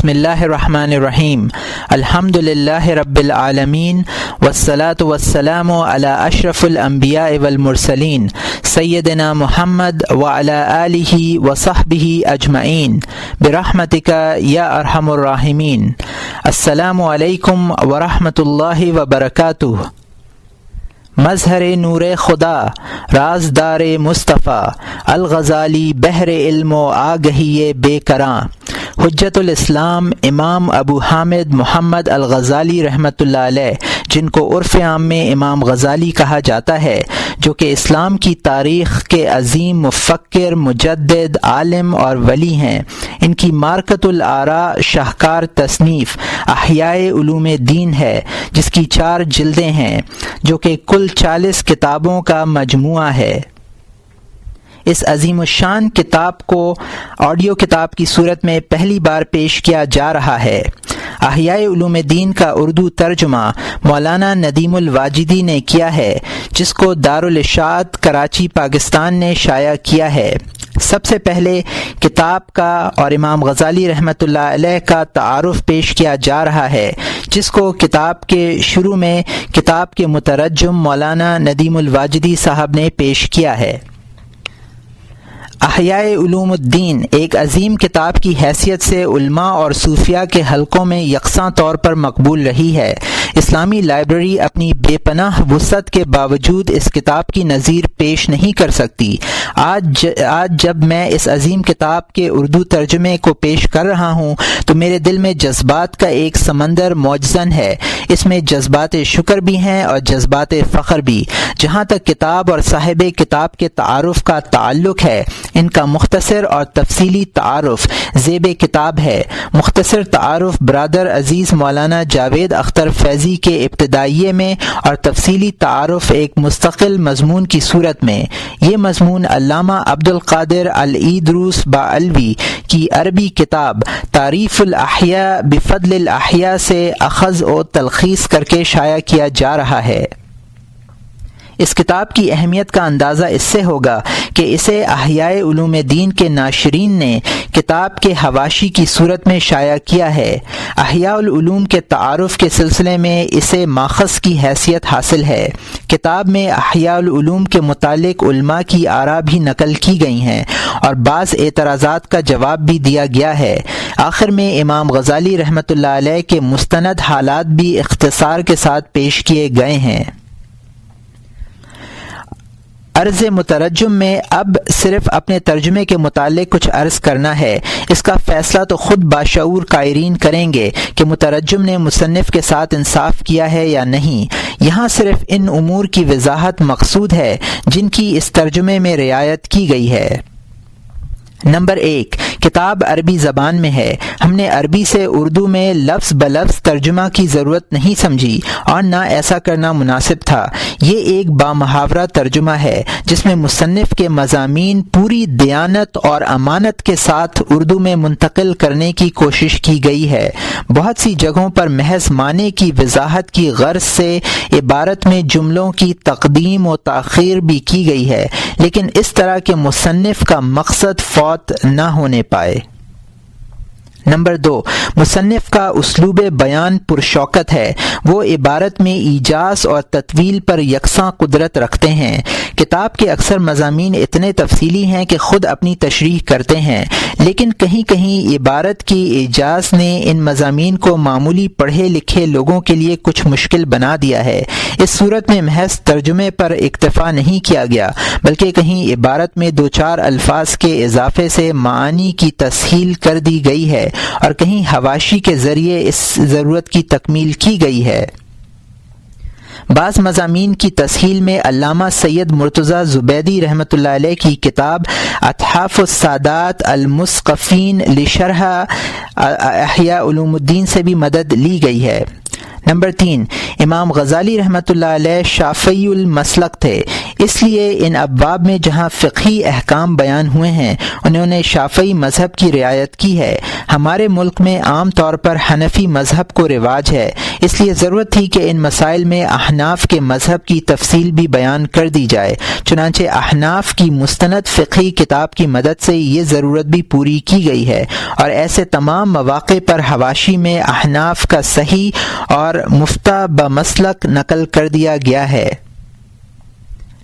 بسم اللہ الرحمن الرحیم الحمد للہ رب العالمین والصلاة والسلام علی اشرف الانبیاء والمرسلین سیدنا محمد وعلی آلہ وصحبہ اجمعین برحمتک یا ارحم الراحمین۔ السلام علیکم ورحمۃ اللہ وبرکاتہ۔ مظہر نور خدا رازدار مصطفیٰ الغزالی بحر علم و آگہی بے کراں، حجت الاسلام امام ابو حامد محمد الغزالی رحمۃ اللہ علیہ، جن کو عرف عام میں امام غزالی کہا جاتا ہے، جو کہ اسلام کی تاریخ کے عظیم مفکر، مجدد، عالم اور ولی ہیں۔ ان کی مارکۃ الآراء شاہکار تصنیف احیاء علوم دین ہے، جس کی 4 جلدیں ہیں، جو کہ کل 40 کتابوں کا مجموعہ ہے۔ اس عظیم الشان کتاب کو آڈیو کتاب کی صورت میں پہلی بار پیش کیا جا رہا ہے۔ احیاء علوم دین کا اردو ترجمہ مولانا ندیم الواجدی نے کیا ہے، جس کو دارالاشاعت کراچی پاکستان نے شائع کیا ہے۔ سب سے پہلے کتاب کا اور امام غزالی رحمۃ اللہ علیہ کا تعارف پیش کیا جا رہا ہے، جس کو کتاب کے شروع میں کتاب کے مترجم مولانا ندیم الواجدی صاحب نے پیش کیا ہے۔ احیاء علوم الدین ایک عظیم کتاب کی حیثیت سے علماء اور صوفیاء کے حلقوں میں یکساں طور پر مقبول رہی ہے۔ اسلامی لائبریری اپنی بے پناہ وسعت کے باوجود اس کتاب کی نظیر پیش نہیں کر سکتی۔ آج جب میں اس عظیم کتاب کے اردو ترجمے کو پیش کر رہا ہوں تو میرے دل میں جذبات کا ایک سمندر موجزن ہے۔ اس میں جذبات شکر بھی ہیں اور جذبات فخر بھی۔ جہاں تک کتاب اور صاحب کتاب کے تعارف کا تعلق ہے، ان کا مختصر اور تفصیلی تعارف زیب کتاب ہے۔ مختصر تعارف برادر عزیز مولانا جاوید اختر فیضی کے ابتدائیے میں اور تفصیلی تعارف ایک مستقل مضمون کی صورت میں۔ یہ مضمون علامہ عبد القادر الایدروس باعلوی کی عربی کتاب تعریف الاحیاء بفضل الاحیاء سے اخذ و تلخیص کر کے شائع کیا جا رہا ہے۔ اس کتاب کی اہمیت کا اندازہ اس سے ہوگا کہ اسے احیاء علوم دین کے ناشرین نے کتاب کے حواشی کی صورت میں شائع کیا ہے۔ احیاء العلوم کے تعارف کے سلسلے میں اسے ماخذ کی حیثیت حاصل ہے۔ کتاب میں احیاء العلوم کے متعلق علماء کی آراء بھی نقل کی گئی ہیں اور بعض اعتراضات کا جواب بھی دیا گیا ہے۔ آخر میں امام غزالی رحمۃ اللہ علیہ کے مستند حالات بھی اختصار کے ساتھ پیش کیے گئے ہیں۔ عرض مترجم میں اب صرف اپنے ترجمے کے متعلق کچھ عرض کرنا ہے۔ اس کا فیصلہ تو خود باشعور قائرین کریں گے کہ مترجم نے مصنف کے ساتھ انصاف کیا ہے یا نہیں۔ یہاں صرف ان امور کی وضاحت مقصود ہے جن کی اس ترجمے میں رعایت کی گئی ہے۔ نمبر 1، کتاب عربی زبان میں ہے۔ ہم نے عربی سے اردو میں لفظ بلفظ ترجمہ کی ضرورت نہیں سمجھی اور نہ ایسا کرنا مناسب تھا۔ یہ ایک بامحاورہ ترجمہ ہے جس میں مصنف کے مضامین پوری دیانت اور امانت کے ساتھ اردو میں منتقل کرنے کی کوشش کی گئی ہے۔ بہت سی جگہوں پر محض معنی کی وضاحت کی غرض سے عبارت میں جملوں کی تقدیم و تاخیر بھی کی گئی ہے، لیکن اس طرح کے مصنف کا مقصد فوت نہ ہونے پائے۔ نمبر 2، مصنف کا اسلوب بیان پرشوکت ہے۔ وہ عبارت میں ایجاز اور تطویل پر یکساں قدرت رکھتے ہیں۔ کتاب کے اکثر مضامین اتنے تفصیلی ہیں کہ خود اپنی تشریح کرتے ہیں، لیکن کہیں کہیں عبارت کی ایجاز نے ان مضامین کو معمولی پڑھے لکھے لوگوں کے لیے کچھ مشکل بنا دیا ہے۔ اس صورت میں محض ترجمے پر اکتفا نہیں کیا گیا، بلکہ کہیں عبارت میں 2-4 الفاظ کے اضافے سے معانی کی تسہیل کر دی گئی ہے اور کہیں حواشی کے ذریعے اس ضرورت کی تکمیل کی گئی ہے۔ بعض مضامین کی تسہیل میں علامہ سید مرتضیٰ زبیدی رحمۃ اللہ علیہ کی کتاب اتحاف السادات المثقفین لشرح احیاء علوم الدین سے بھی مدد لی گئی ہے۔ نمبر 3، امام غزالی رحمۃ اللہ علیہ شافعی المسلک تھے، اس لیے ان ابواب میں جہاں فقہی احکام بیان ہوئے ہیں انہوں نے شافعی مذہب کی رعایت کی ہے۔ ہمارے ملک میں عام طور پر حنفی مذہب کو رواج ہے، اس لیے ضرورت تھی کہ ان مسائل میں احناف کے مذہب کی تفصیل بھی بیان کر دی جائے۔ چنانچہ احناف کی مستند فقہی کتاب کی مدد سے یہ ضرورت بھی پوری کی گئی ہے، اور ایسے تمام مواقع پر حواشی میں احناف کا صحیح اور مفتہ بمسلک نقل کر دیا گیا ہے۔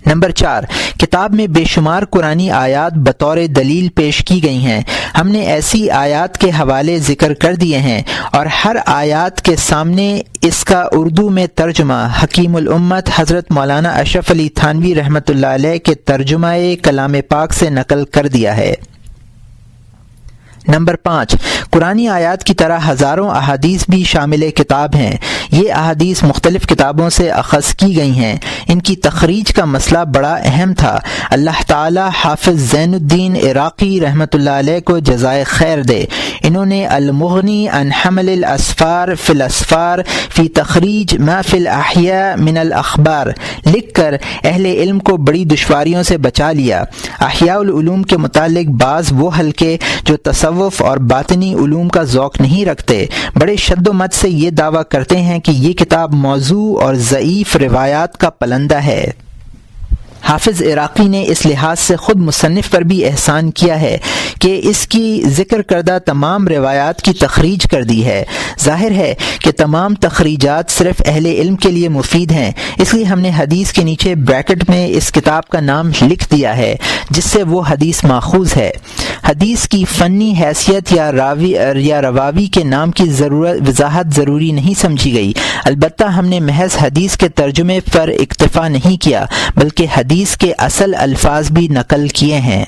نمبر 4، کتاب میں بے شمار قرآنی آیات بطور دلیل پیش کی گئی ہیں۔ ہم نے ایسی آیات کے حوالے ذکر کر دیے ہیں، اور ہر آیات کے سامنے اس کا اردو میں ترجمہ حکیم الامت حضرت مولانا اشرف علی تھانوی رحمۃ اللہ علیہ کے ترجمہ کلام پاک سے نقل کر دیا ہے۔ نمبر 5، قرآنی آیات کی طرح ہزاروں احادیث بھی شامل کتاب ہیں۔ یہ احادیث مختلف کتابوں سے اخذ کی گئی ہیں۔ ان کی تخریج کا مسئلہ بڑا اہم تھا۔ اللہ تعالی حافظ زین الدین عراقی رحمۃ اللہ علیہ کو جزائے خیر دے۔ انہوں نے المغنی عن حمل الاسفار فی الاسفار فی تخریج ما فی الاحیاء من الاخبار لکھ کر اہل علم کو بڑی دشواریوں سے بچا لیا۔ احیاء العلوم کے متعلق بعض وہ حلقے جو تصوف اور باطنی علوم کا ذوق نہیں رکھتے، بڑے شد و مت سے یہ دعویٰ کرتے ہیں کہ یہ کتاب موضوع اور ضعیف روایات کا پلندہ ہے۔ حافظ عراقی نے اس لحاظ سے خود مصنف پر بھی احسان کیا ہے کہ اس کی ذکر کردہ تمام روایات کی تخریج کر دی ہے۔ ظاہر ہے کہ تمام تخریجات صرف اہل علم کے لیے مفید ہیں، اس لیے ہم نے حدیث کے نیچے بریکٹ میں اس کتاب کا نام لکھ دیا ہے جس سے وہ حدیث ماخوذ ہے۔ حدیث کی فنی حیثیت یا رواوی کے نام کی وضاحت ضروری نہیں سمجھی گئی، البتہ ہم نے محض حدیث کے ترجمے پر اکتفا نہیں کیا بلکہ حدیث کے اصل الفاظ بھی نقل کیے ہیں۔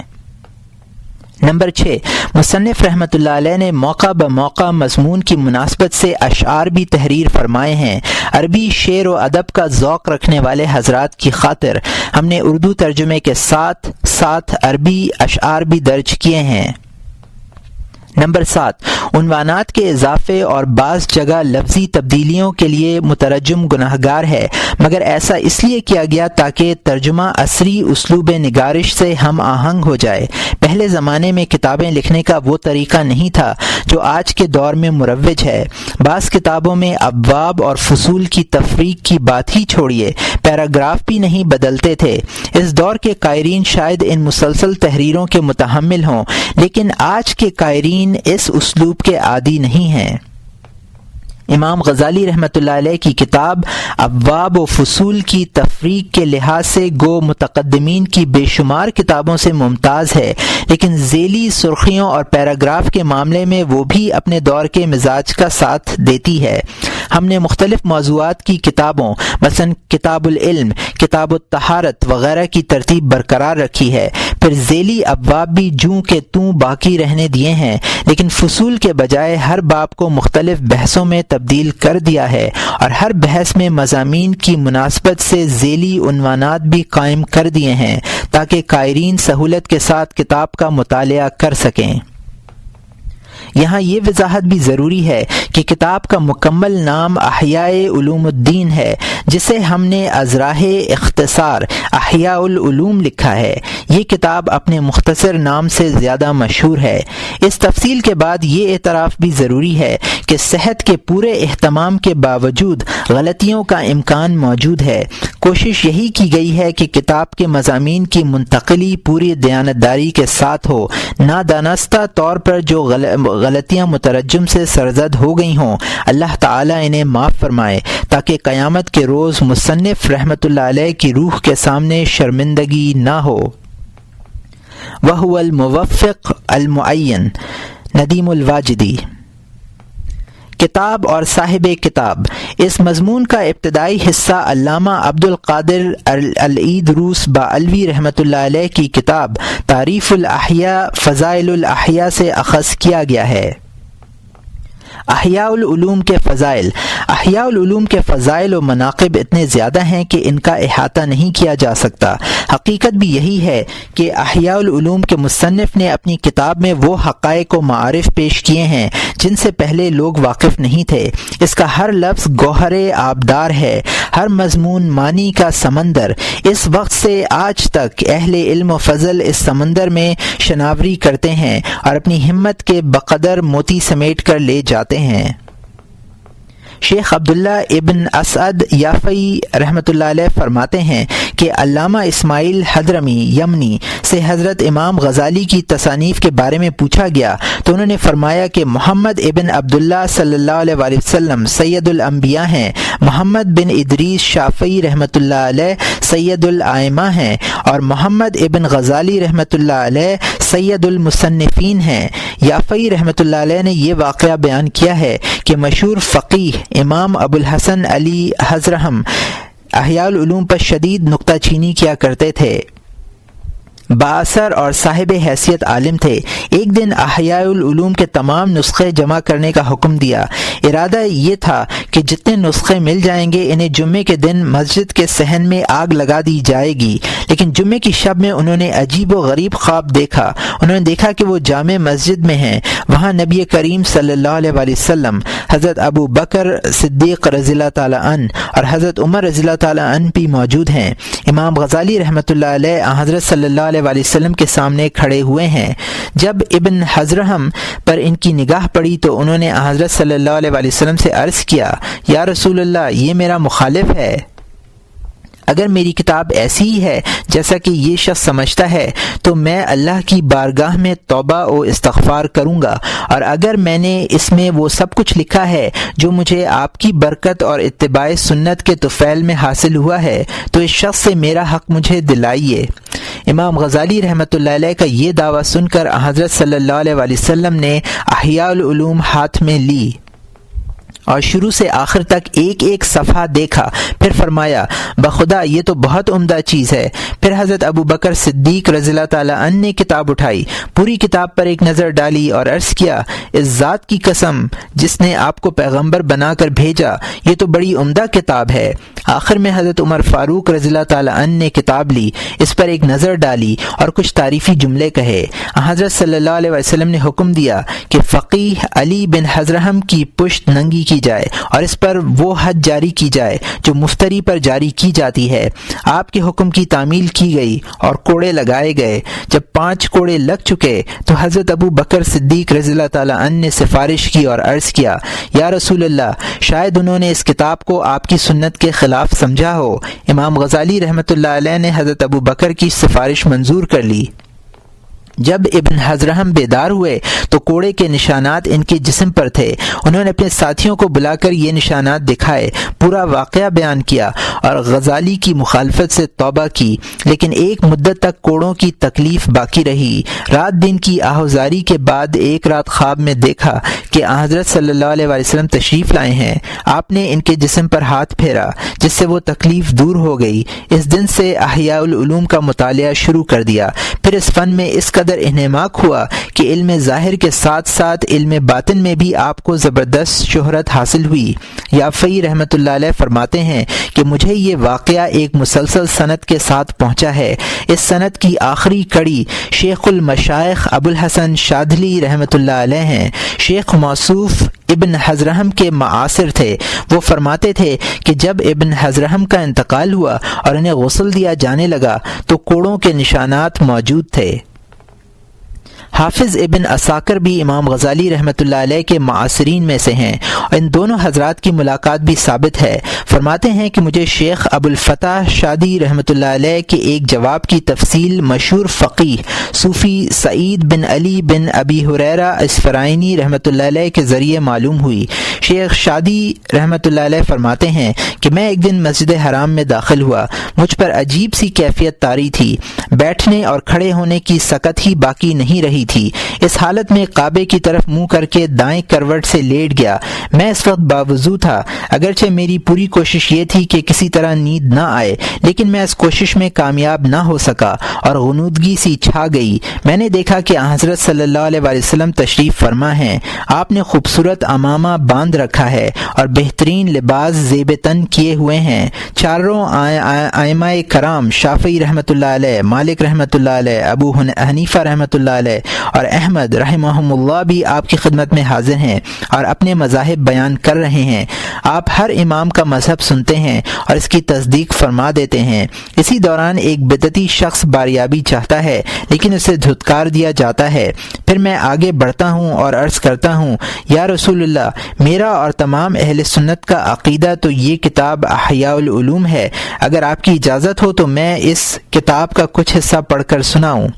نمبر 6، مصنف رحمۃ اللہ علیہ نے موقع بموقع مضمون کی مناسبت سے اشعار بھی تحریر فرمائے ہیں۔ عربی شعر و ادب کا ذوق رکھنے والے حضرات کی خاطر ہم نے اردو ترجمے کے ساتھ ساتھ عربی اشعار بھی درج کیے ہیں۔ نمبر 7، عنوانات کے اضافے اور بعض جگہ لفظی تبدیلیوں کے لیے مترجم گناہگار ہے، مگر ایسا اس لیے کیا گیا تاکہ ترجمہ عصری اسلوب نگارش سے ہم آہنگ ہو جائے۔ پہلے زمانے میں کتابیں لکھنے کا وہ طریقہ نہیں تھا جو آج کے دور میں مروج ہے۔ بعض کتابوں میں ابواب اور فصول کی تفریق کی بات ہی چھوڑیے، پیراگراف بھی نہیں بدلتے تھے۔ اس دور کے قائرین شاید ان مسلسل تحریروں کے متحمل ہوں، لیکن آج کے قائرین اس اسلوب کے عادی نہیں ہیں۔ امام غزالی رحمۃ اللہ علیہ کی کتاب ابواب و فصول کی تفریق کے لحاظ سے گو متقدمین کی بے شمار کتابوں سے ممتاز ہے، لیکن ذیلی سرخیوں اور پیراگراف کے معاملے میں وہ بھی اپنے دور کے مزاج کا ساتھ دیتی ہے۔ ہم نے مختلف موضوعات کی کتابوں مثلا کتاب العلم، کتاب الطہارت وغیرہ کی ترتیب برقرار رکھی ہے، پھر ذیلی ابواب بھی جوں کہ توں باقی رہنے دیے ہیں، لیکن فصول کے بجائے ہر باب کو مختلف بحثوں میں تبدیل کر دیا ہے، اور ہر بحث میں مضامین کی مناسبت سے ذیلی عنوانات بھی قائم کر دیے ہیں تاکہ قائرین سہولت کے ساتھ کتاب کا مطالعہ کر سکیں۔ یہاں یہ وضاحت بھی ضروری ہے کہ کتاب کا مکمل نام احیاء علوم الدین ہے، جسے ہم نے ازراہ اختصار احیاء العلوم لکھا ہے۔ یہ کتاب اپنے مختصر نام سے زیادہ مشہور ہے۔ اس تفصیل کے بعد یہ اعتراف بھی ضروری ہے کہ صحت کے پورے اہتمام کے باوجود غلطیوں کا امکان موجود ہے۔ کوشش یہی کی گئی ہے کہ کتاب کے مضامین کی منتقلی پوری دیانتداری کے ساتھ ہو، نادانستہ طور پر جو غلطیاں مترجم سے سرزد ہو گئی ہوں اللہ تعالیٰ انہیں معاف فرمائے تاکہ قیامت کے روز مصنف رحمۃ اللہ علیہ کی روح کے سامنے شرمندگی نہ ہو۔ وہو الموفق المعین، ندیم الواجدی۔ کتاب اور صاحب کتاب، اس مضمون کا ابتدائی حصہ علامہ عبد القادر العید روس باعلوی رحمۃ اللہ علیہ کی کتاب تعریف الاحیاء فضائل الاحیاء سے اخذ کیا گیا ہے۔ احیاء العلوم کے فضائل۔ احیاء العلوم کے فضائل و مناقب اتنے زیادہ ہیں کہ ان کا احاطہ نہیں کیا جا سکتا۔ حقیقت بھی یہی ہے کہ احیاء العلوم کے مصنف نے اپنی کتاب میں وہ حقائق و معارف پیش کیے ہیں جن سے پہلے لوگ واقف نہیں تھے۔ اس کا ہر لفظ گوہر آبدار ہے، ہر مضمون معنی کا سمندر۔ اس وقت سے آج تک اہل علم و فضل اس سمندر میں شناوری کرتے ہیں اور اپنی ہمت کے بقدر موتی سمیٹ کر لے جاتے ہیں۔ شیخ عبداللہ ابن اسعد یافعی رحمۃ اللہ علیہ فرماتے ہیں کہ علامہ اسماعیل حضرمی یمنی سے حضرت امام غزالی کی تصانیف کے بارے میں پوچھا گیا تو انہوں نے فرمایا کہ محمد ابن عبداللہ صلی اللہ علیہ وآلہ وسلم سید الانبیاء ہیں، محمد بن ادریس شافعی رحمۃ اللہ علیہ سید الائمہ ہیں، اور محمد ابن غزالی رحمۃ اللہ علیہ سید المصنفین ہیں۔ یافعی رحمۃ اللہ علیہ نے یہ واقعہ بیان کیا ہے کہ مشہور فقیہ امام ابو الحسن علی حضرہم احیاء العلوم پر شدید نکتہ چینی کیا کرتے تھے، بااثر اور صاحب حیثیت عالم تھے۔ ایک دن احیاء العلوم کے تمام نسخے جمع کرنے کا حکم دیا۔ ارادہ یہ تھا کہ جتنے نسخے مل جائیں گے انہیں جمعے کے دن مسجد کے صحن میں آگ لگا دی جائے گی، لیکن جمعے کی شب میں انہوں نے عجیب و غریب خواب دیکھا۔ انہوں نے دیکھا کہ وہ جامع مسجد میں ہیں، وہاں نبی کریم صلی اللہ علیہ وآلہ وسلم، حضرت ابو بکر صدیق رضی اللہ تعالیٰ عنہ اور حضرت عمر رضی اللہ تعالیٰ عنہ بھی موجود ہیں۔ امام غزالی رحمۃ اللہ علیہ حضرت صلی اللہ علیہ وآلہ وسلم کے سامنے کھڑے ہوئے ہیں۔ جب ابن حضرہم پر ان کی نگاہ پڑی تو انہوں نے حضرت صلی اللہ علیہ وآلہ وسلم سے عرض کیا، یا رسول اللہ، یہ میرا مخالف ہے۔ اگر میری کتاب ایسی ہی ہے جیسا کہ یہ شخص سمجھتا ہے تو میں اللہ کی بارگاہ میں توبہ و استغفار کروں گا، اور اگر میں نے اس میں وہ سب کچھ لکھا ہے جو مجھے آپ کی برکت اور اتباع سنت کے طفیل میں حاصل ہوا ہے تو اس شخص سے میرا حق مجھے دلائیے۔ امام غزالی رحمۃ اللہ علیہ کا یہ دعویٰ سن کر حضرت صلی اللہ علیہ وآلہ وسلم نے احیاء العلوم ہاتھ میں لی اور شروع سے آخر تک ایک ایک صفحہ دیکھا، پھر فرمایا، بخدا یہ تو بہت عمدہ چیز ہے۔ پھر حضرت ابو بکر صدیق رضی اللہ تعالیٰ عنہ نے کتاب اٹھائی، پوری کتاب پر ایک نظر ڈالی اور عرض کیا، اس ذات کی قسم جس نے آپ کو پیغمبر بنا کر بھیجا، یہ تو بڑی عمدہ کتاب ہے۔ آخر میں حضرت عمر فاروق رضی اللہ تعالیٰ عنہ نے کتاب لی، اس پر ایک نظر ڈالی اور کچھ تعریفی جملے کہے۔ حضرت صلی اللہ علیہ وسلم نے حکم دیا کہ فقیہ علی بن حضرہم کی پشت ننگی کی جائے اور اس پر وہ حد جاری کی جائے جو مفتری پر جاری کی جاتی ہے۔ آپ کے حکم کی تعمیل کی گئی اور کوڑے لگائے گئے۔ جب 5 کوڑے لگ چکے تو حضرت ابو بکر صدیق رضی اللہ تعالیٰ عنہ نے سفارش کی اور عرض کیا، یا رسول اللہ، شاید انہوں نے اس کتاب کو آپ کی سنت کے خلاف سمجھا ہو۔ امام غزالی رحمۃ اللہ علیہ نے حضرت ابو بکر کی سفارش منظور کر لی۔ جب ابن حضرہم بیدار ہوئے تو کوڑے کے نشانات ان کے جسم پر تھے۔ انہوں نے اپنے ساتھیوں کو بلا کر یہ نشانات دکھائے، پورا واقعہ بیان کیا اور غزالی کی مخالفت سے توبہ کی، لیکن ایک مدت تک کوڑوں کی تکلیف باقی رہی۔ رات دن کی آہوزاری کے بعد ایک رات خواب میں دیکھا کہ حضرت صلی اللہ علیہ وآلہ وسلم تشریف لائے ہیں۔ آپ نے ان کے جسم پر ہاتھ پھیرا جس سے وہ تکلیف دور ہو گئی۔ اس دن سے احیاء العلوم کا مطالعہ شروع کر دیا۔ پھر اس فن میں اس قدر انہماک ہوا کہ علم ظاہر کے ساتھ ساتھ علم باطن میں بھی آپ کو زبردست شہرت حاصل ہوئی۔ یافعی رحمۃ اللہ علیہ فرماتے ہیں کہ مجھے یہ واقعہ ایک مسلسل سند کے ساتھ پہنچا ہے۔ اس سند کی آخری کڑی شیخ المشائخ ابو الحسن شاذلی رحمۃ اللہ علیہ ہیں۔ شیخ موصوف ابن حضرہم کے معاصر تھے۔ وہ فرماتے تھے کہ جب ابن حضرہم کا انتقال ہوا اور انہیں غسل دیا جانے لگا تو کوڑوں کے نشانات موجود تھے۔ حافظ ابن عساکر بھی امام غزالی رحمۃ اللہ علیہ کے معاصرین میں سے ہیں، اور ان دونوں حضرات کی ملاقات بھی ثابت ہے۔ فرماتے ہیں کہ مجھے شیخ ابو الفتح شادی رحمۃ اللہ علیہ کے ایک جواب کی تفصیل مشہور فقیہ صوفی سعید بن علی بن ابی ہریرہ اصفرائینی رحمۃ اللہ علیہ کے ذریعے معلوم ہوئی۔ شیخ شادی رحمۃ اللہ علیہ فرماتے ہیں کہ میں ایک دن مسجد حرام میں داخل ہوا، مجھ پر عجیب سی کیفیت طاری تھی، بیٹھنے اور کھڑے ہونے کی سکت ہی باقی نہیں رہی تھی۔ اس حالت میں کعبے کی طرف منہ کر کے دائیں کروٹ سے لیٹ گیا۔ میں اس وقت باوضو تھا، اگرچہ میری پوری کوشش یہ تھی کہ کسی طرح نیند نہ آئے، لیکن میں اس کوشش میں کامیاب نہ ہو سکا اور غنودگی سی چھا گئی۔ میں نے دیکھا کہ حضرت صلی اللہ علیہ وآلہ وسلم تشریف فرما ہیں۔ آپ نے خوبصورت عمامہ باندھ رکھا ہے اور بہترین لباس زیب تن کیے ہوئے ہیں۔ چاروں ائمہ کرام، شافعی رحمۃ اللہ علیہ، مالک رحمۃ اللہ علیہ، ابو حنیفہ رحمۃ اللہ علیہ اور احمد رحمہم اللہ بھی آپ کی خدمت میں حاضر ہیں اور اپنے مذاہب بیان کر رہے ہیں۔ آپ ہر امام کا مذہب سنتے ہیں اور اس کی تصدیق فرما دیتے ہیں۔ اسی دوران ایک بدعتی شخص باریابی چاہتا ہے لیکن اسے دھتکار دیا جاتا ہے۔ پھر میں آگے بڑھتا ہوں اور عرض کرتا ہوں، یا رسول اللہ، میرا اور تمام اہل سنت کا عقیدہ تو یہ کتاب احیاء العلوم ہے، اگر آپ کی اجازت ہو تو میں اس کتاب کا کچھ حصہ پڑھ کر سناؤں۔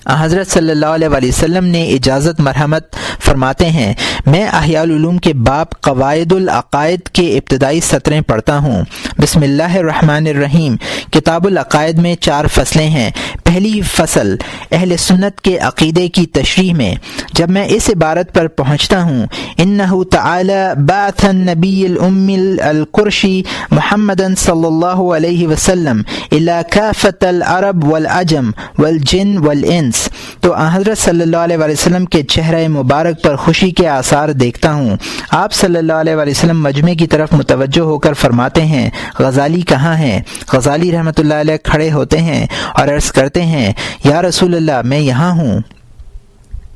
حضرت صلی اللہ علیہ وسلم نے اجازت مرحمت فرماتے ہیں، میں احیاء العلوم کے باب قواعد العقائد کے ابتدائی سطریں پڑھتا ہوں۔ بسم اللہ الرحمن الرحیم۔ کتاب العقائد میں 4 فصلیں ہیں۔ پہلی فصل اہل سنت کے عقیدے کی تشریح میں۔ جب میں اس عبارت پر پہنچتا ہوں، انہ تعالی بعث النبی الأمی القرشی محمد صلی اللہ علیہ وسلم الی کافۃ العرب والعجم والجن والانس، تو حضرت صلی اللہ علیہ وسلم کے چہرہ مبارک پر خوشی کے آثار دیکھتا ہوں۔ آپ صلی اللہ علیہ وسلم مجمع کی طرف متوجہ ہو کر فرماتے ہیں، غزالی کہاں ہیں؟ غزالی رحمۃ اللہ علیہ کھڑے ہوتے ہیں اور عرض کرتے ہیں، یا رسول اللہ، میں یہاں ہوں۔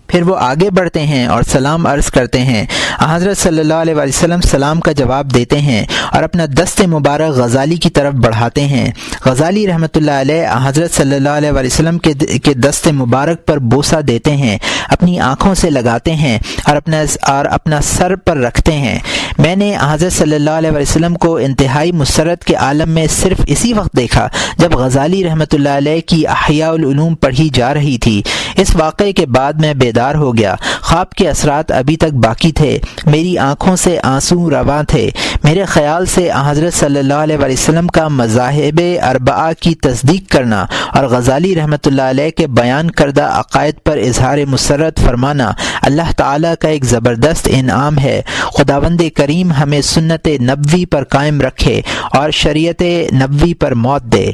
پھر وہ آگے بڑھتے ہیں اور سلام عرض کرتے ہیں۔ حضرت صلی اللہ علیہ وسلم سلام کا جواب دیتے ہیں اور اپنا دست مبارک غزالی کی طرف بڑھاتے ہیں۔ غزالی رحمۃ اللہ علیہ حضرت صلی اللہ علیہ وسلم کے دست مبارک پر بوسہ دیتے ہیں، اپنی آنکھوں سے لگاتے ہیں اور اپنا سر پر رکھتے ہیں۔ میں نے حضرت صلی اللہ علیہ وسلم کو انتہائی مسرت کے عالم میں صرف اسی وقت دیکھا جب غزالی رحمۃ اللہ علیہ کی احیاء العلوم پڑھی جا رہی تھی۔ اس واقعے کے بعد میں بیدار ہو گیا۔ خواب کے اثرات ابھی تک باقی تھے، میری آنکھوں سے آنسو رواں تھے۔ میرے خیال سے حضرت صلی اللہ علیہ وسلم کا مذاہب اربعہ کی تصدیق کرنا اور غزالی رحمۃ اللہ علیہ کے بیان کردہ عقائد پر اظہار مسرت فرمانا اللہ تعالیٰ کا ایک زبردست انعام ہے۔ خداوند کریم ہمیں سنت نبوی پر قائم رکھے اور شریعت نبوی پر موت دے۔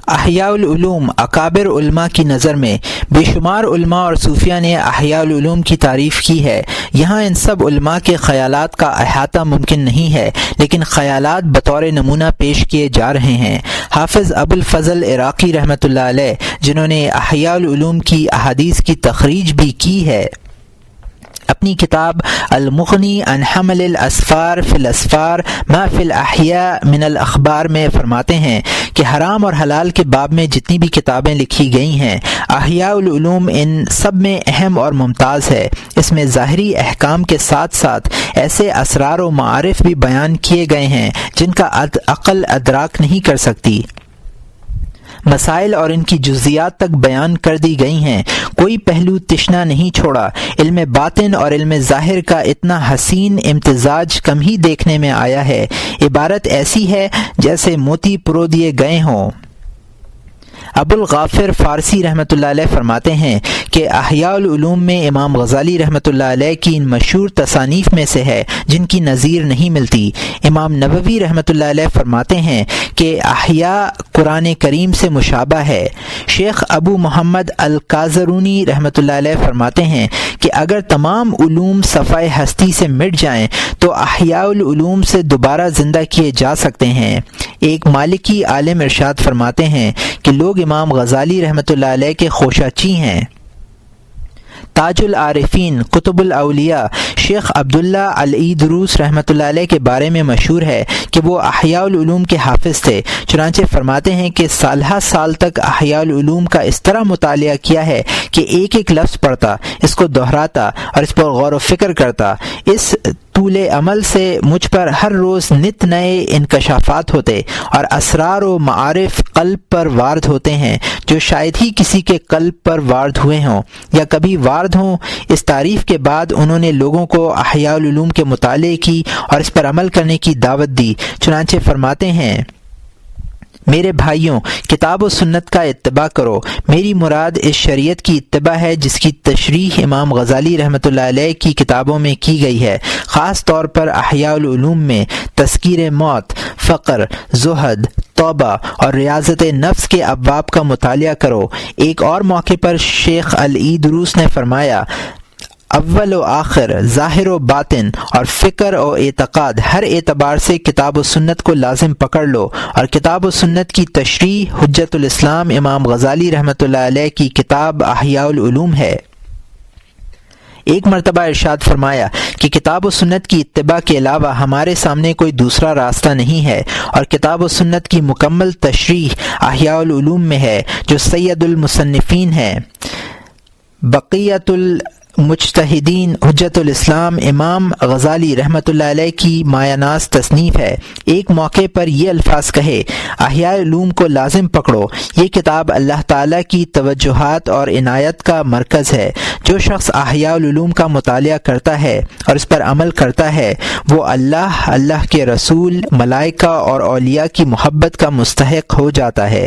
احیاء العلوم اکابر علماء کی نظر میں بے شمار علماء اور صوفیہ نے احیاء العلوم کی تعریف کی ہے۔ یہاں ان سب علماء کے خیالات کا احاطہ ممکن نہیں ہے، لیکن خیالات بطور نمونہ پیش کیے جا رہے ہیں۔ حافظ ابو الفضل عراقی رحمۃ اللہ علیہ، جنہوں نے احیاء العلوم کی احادیث کی تخریج بھی کی ہے، اپنی کتاب المغنی عن حمل الاسفار فی الاسفار ما فی الاحیاء من الاخبار میں فرماتے ہیں کہ حرام اور حلال کے باب میں جتنی بھی کتابیں لکھی گئی ہیں، احیاء العلوم ان سب میں اہم اور ممتاز ہے۔ اس میں ظاہری احکام کے ساتھ ساتھ ایسے اسرار و معارف بھی بیان کیے گئے ہیں جن کا عقل ادراک نہیں کر سکتی۔ مسائل اور ان کی جزیات تک بیان کر دی گئی ہیں، کوئی پہلو تشنا نہیں چھوڑا۔ علم باطن اور علم ظاہر کا اتنا حسین امتزاج کم ہی دیکھنے میں آیا ہے۔ عبارت ایسی ہے جیسے موتی پرو دیے گئے ہوں۔ ابو الغافر فارسی رحمۃ اللہ علیہ فرماتے ہیں کہ احیاء العلوم میں امام غزالی رحمۃ اللہ علیہ کی ان مشہور تصانیف میں سے ہے جن کی نظیر نہیں ملتی۔ امام نووی رحمۃ اللہ علیہ فرماتے ہیں کہ احیاء قرآن کریم سے مشابہ ہے۔ شیخ ابو محمد الکازرونی رحمۃ اللہ علیہ فرماتے ہیں کہ اگر تمام علوم صفحہ ہستی سے مٹ جائیں تو احیاء العلوم سے دوبارہ زندہ کیے جا سکتے ہیں۔ ایک مالکی عالم ارشاد فرماتے ہیں کہ لوگ امام غزالی رحمۃ اللہ علیہ کے خوشاچی ہیں۔ تاج العارفین قطب الاولیاء شیخ عبداللہ العیدروس رحمۃ اللہ علیہ کے بارے میں مشہور ہے کہ وہ احیاء العلوم کے حافظ تھے، چنانچہ فرماتے ہیں کہ سالہ سال تک احیاء العلوم کا اس طرح مطالعہ کیا ہے کہ ایک ایک لفظ پڑھتا، اس کو دہراتا اور اس پر غور و فکر کرتا۔ اس طول عمل سے مجھ پر ہر روز نت نئے انکشافات ہوتے اور اسرار و معارف قلب پر وارد ہوتے ہیں جو شاید ہی کسی کے قلب پر وارد ہوئے ہوں یا کبھی وارد ہوں۔ اس تعریف کے بعد انہوں نے لوگوں کو احیاء العلوم کے مطالعے کی اور اس پر عمل کرنے کی دعوت دی، چنانچہ فرماتے ہیں، میرے بھائیوں، کتاب و سنت کا اتباع کرو۔ میری مراد اس شریعت کی اتباع ہے جس کی تشریح امام غزالی رحمۃ اللہ علیہ کی کتابوں میں کی گئی ہے، خاص طور پر احیاء العلوم میں تذکیر موت، فقر، زہد، توبہ اور ریاضت نفس کے ابواب کا مطالعہ کرو۔ ایک اور موقع پر شیخ العیدروس نے فرمایا، اول و آخر، ظاہر و باطن اور فکر و اعتقاد، ہر اعتبار سے کتاب و سنت کو لازم پکڑ لو، اور کتاب و سنت کی تشریح حجت الاسلام امام غزالی رحمۃ اللہ علیہ کی کتاب احیاء العلوم ہے۔ ایک مرتبہ ارشاد فرمایا کہ کتاب و سنت کی اتباع کے علاوہ ہمارے سامنے کوئی دوسرا راستہ نہیں ہے، اور کتاب و سنت کی مکمل تشریح احیاء العلوم میں ہے، جو سید المصنفین ہے، بقیت المجتہدین حجت الاسلام امام غزالی رحمۃ اللہ علیہ کی مایہ ناز تصنیف ہے۔ ایک موقع پر یہ الفاظ کہے، احیاء علوم کو لازم پکڑو، یہ کتاب اللہ تعالیٰ کی توجہات اور عنایت کا مرکز ہے۔ جو شخص احیاء العلوم کا مطالعہ کرتا ہے اور اس پر عمل کرتا ہے، وہ اللہ کے رسول، ملائکہ اور اولیاء کی محبت کا مستحق ہو جاتا ہے۔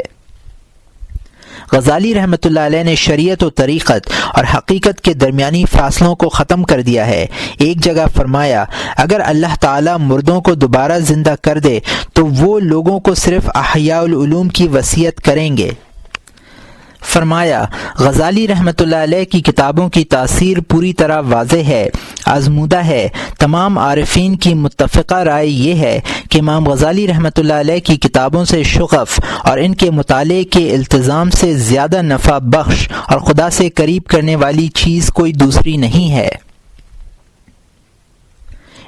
غزالی رحمۃ اللہ علیہ نے شریعت و طریقت اور حقیقت کے درمیانی فاصلوں کو ختم کر دیا ہے۔ ایک جگہ فرمایا، اگر اللہ تعالیٰ مردوں کو دوبارہ زندہ کر دے تو وہ لوگوں کو صرف احیاء العلوم کی وصیت کریں گے۔ فرمایا، غزالی رحمۃ اللہ علیہ کی کتابوں کی تاثیر پوری طرح واضح ہے، آزمودہ ہے۔ تمام عارفین کی متفقہ رائے یہ ہے کہ امام غزالی رحمۃ اللہ علیہ کی کتابوں سے شغف اور ان کے مطالعے کے التزام سے زیادہ نفع بخش اور خدا سے قریب کرنے والی چیز کوئی دوسری نہیں ہے۔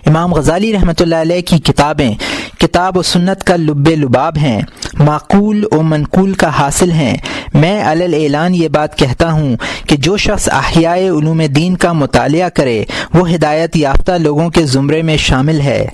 امام غزالی رحمۃ اللہ علیہ کی کتابیں کتاب و سنت کا لب لباب ہیں، معقول و منقول کا حاصل ہیں۔ میں علی اعلان یہ بات کہتا ہوں کہ جو شخص احیاء علوم دین کا مطالعہ کرے وہ ہدایت یافتہ لوگوں کے زمرے میں شامل ہے۔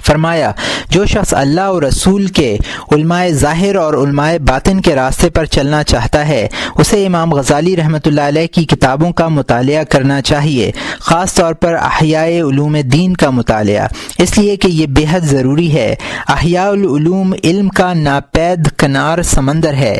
فرمایا، جو شخص اللہ اور رسول کے علماء ظاہر اور علماء باطن کے راستے پر چلنا چاہتا ہے، اسے امام غزالی رحمۃ اللہ علیہ کی کتابوں کا مطالعہ کرنا چاہیے، خاص طور پر احیاء علوم دین کا مطالعہ، اس لیے کہ یہ بے حد ضروری ہے۔ احیاء العلوم علم کا ناپید کنار سمندر ہے۔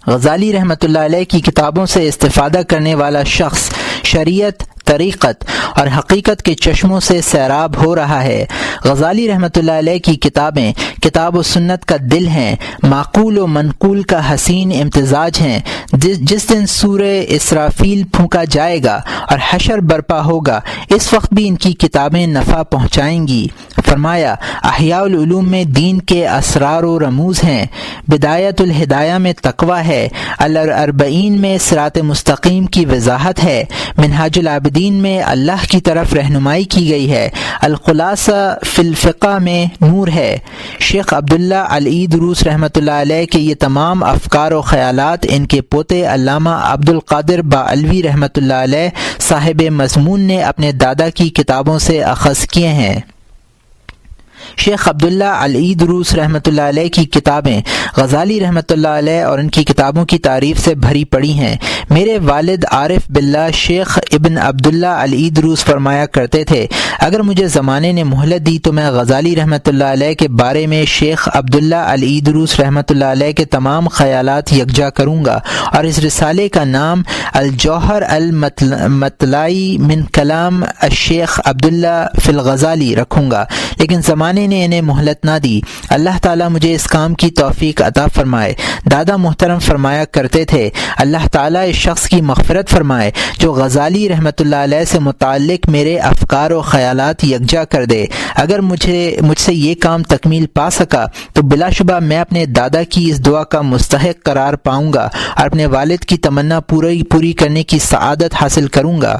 غزالی رحمۃ اللہ علیہ کی کتابوں سے استفادہ کرنے والا شخص شریعت، طریقت اور حقیقت کے چشموں سے سیراب ہو رہا ہے۔ غزالی رحمۃ اللہ علیہ کی کتابیں کتاب و سنت کا دل ہیں، معقول و منقول کا حسین امتزاج ہیں۔ جس دن سورہ اسرافیل پھونکا جائے گا اور حشر برپا ہوگا، اس وقت بھی ان کی کتابیں نفع پہنچائیں گی۔ فرمایا، احیاء العلوم میں دین کے اسرار و رموز ہیں، بدایت الہدایہ میں تقوی ہے، الاربعین میں صراط مستقیم کی وضاحت ہے، منہاج العابدین میں اللہ کی طرف رہنمائی کی گئی ہے، الخلاصہ فی الفقہ میں نور ہے۔ شیخ عبداللہ العید روس رحمۃ اللہ علیہ کے یہ تمام افکار و خیالات ان کے پوتے علامہ عبد القادر باعلوی رحمۃ اللہ علیہ صاحب مضمون نے اپنے دادا کی کتابوں سے اخذ کیے ہیں۔ شیخ عبداللہ العید روس رحمۃ اللہ علیہ کی کتابیں غزالی رحمۃ اللہ علیہ اور ان کی کتابوں کی تعریف سے بھری پڑی ہیں۔ میرے والد عارف باللہ شیخ ابن عبداللہ العید روس فرمایا کرتے تھے، اگر مجھے زمانے نے مہلت دی تو میں غزالی رحمۃ اللہ علیہ کے بارے میں شیخ عبداللہ العید روس رحمۃ اللہ علیہ کے تمام خیالات یکجا کروں گا، اور اس رسالے کا نام الجوہر المطلعی من کلام الشیخ عبداللہ فی الغزالی رکھوں گا، لیکن زمانے نے انہیں مہلت نہ دی۔ اللہ تعالیٰ مجھے اس کام کی توفیق عطا فرمائے۔ دادا محترم فرمایا کرتے تھے، اللہ تعالیٰ اس شخص کی مغفرت فرمائے جو غزالی رحمۃ اللہ علیہ سے متعلق میرے افکار و خیالات یکجا کر دے۔ اگر مجھ سے یہ کام تکمیل پا سکا تو بلا شبہ میں اپنے دادا کی اس دعا کا مستحق قرار پاؤں گا اور اپنے والد کی تمنا پوری کرنے کی سعادت حاصل کروں گا۔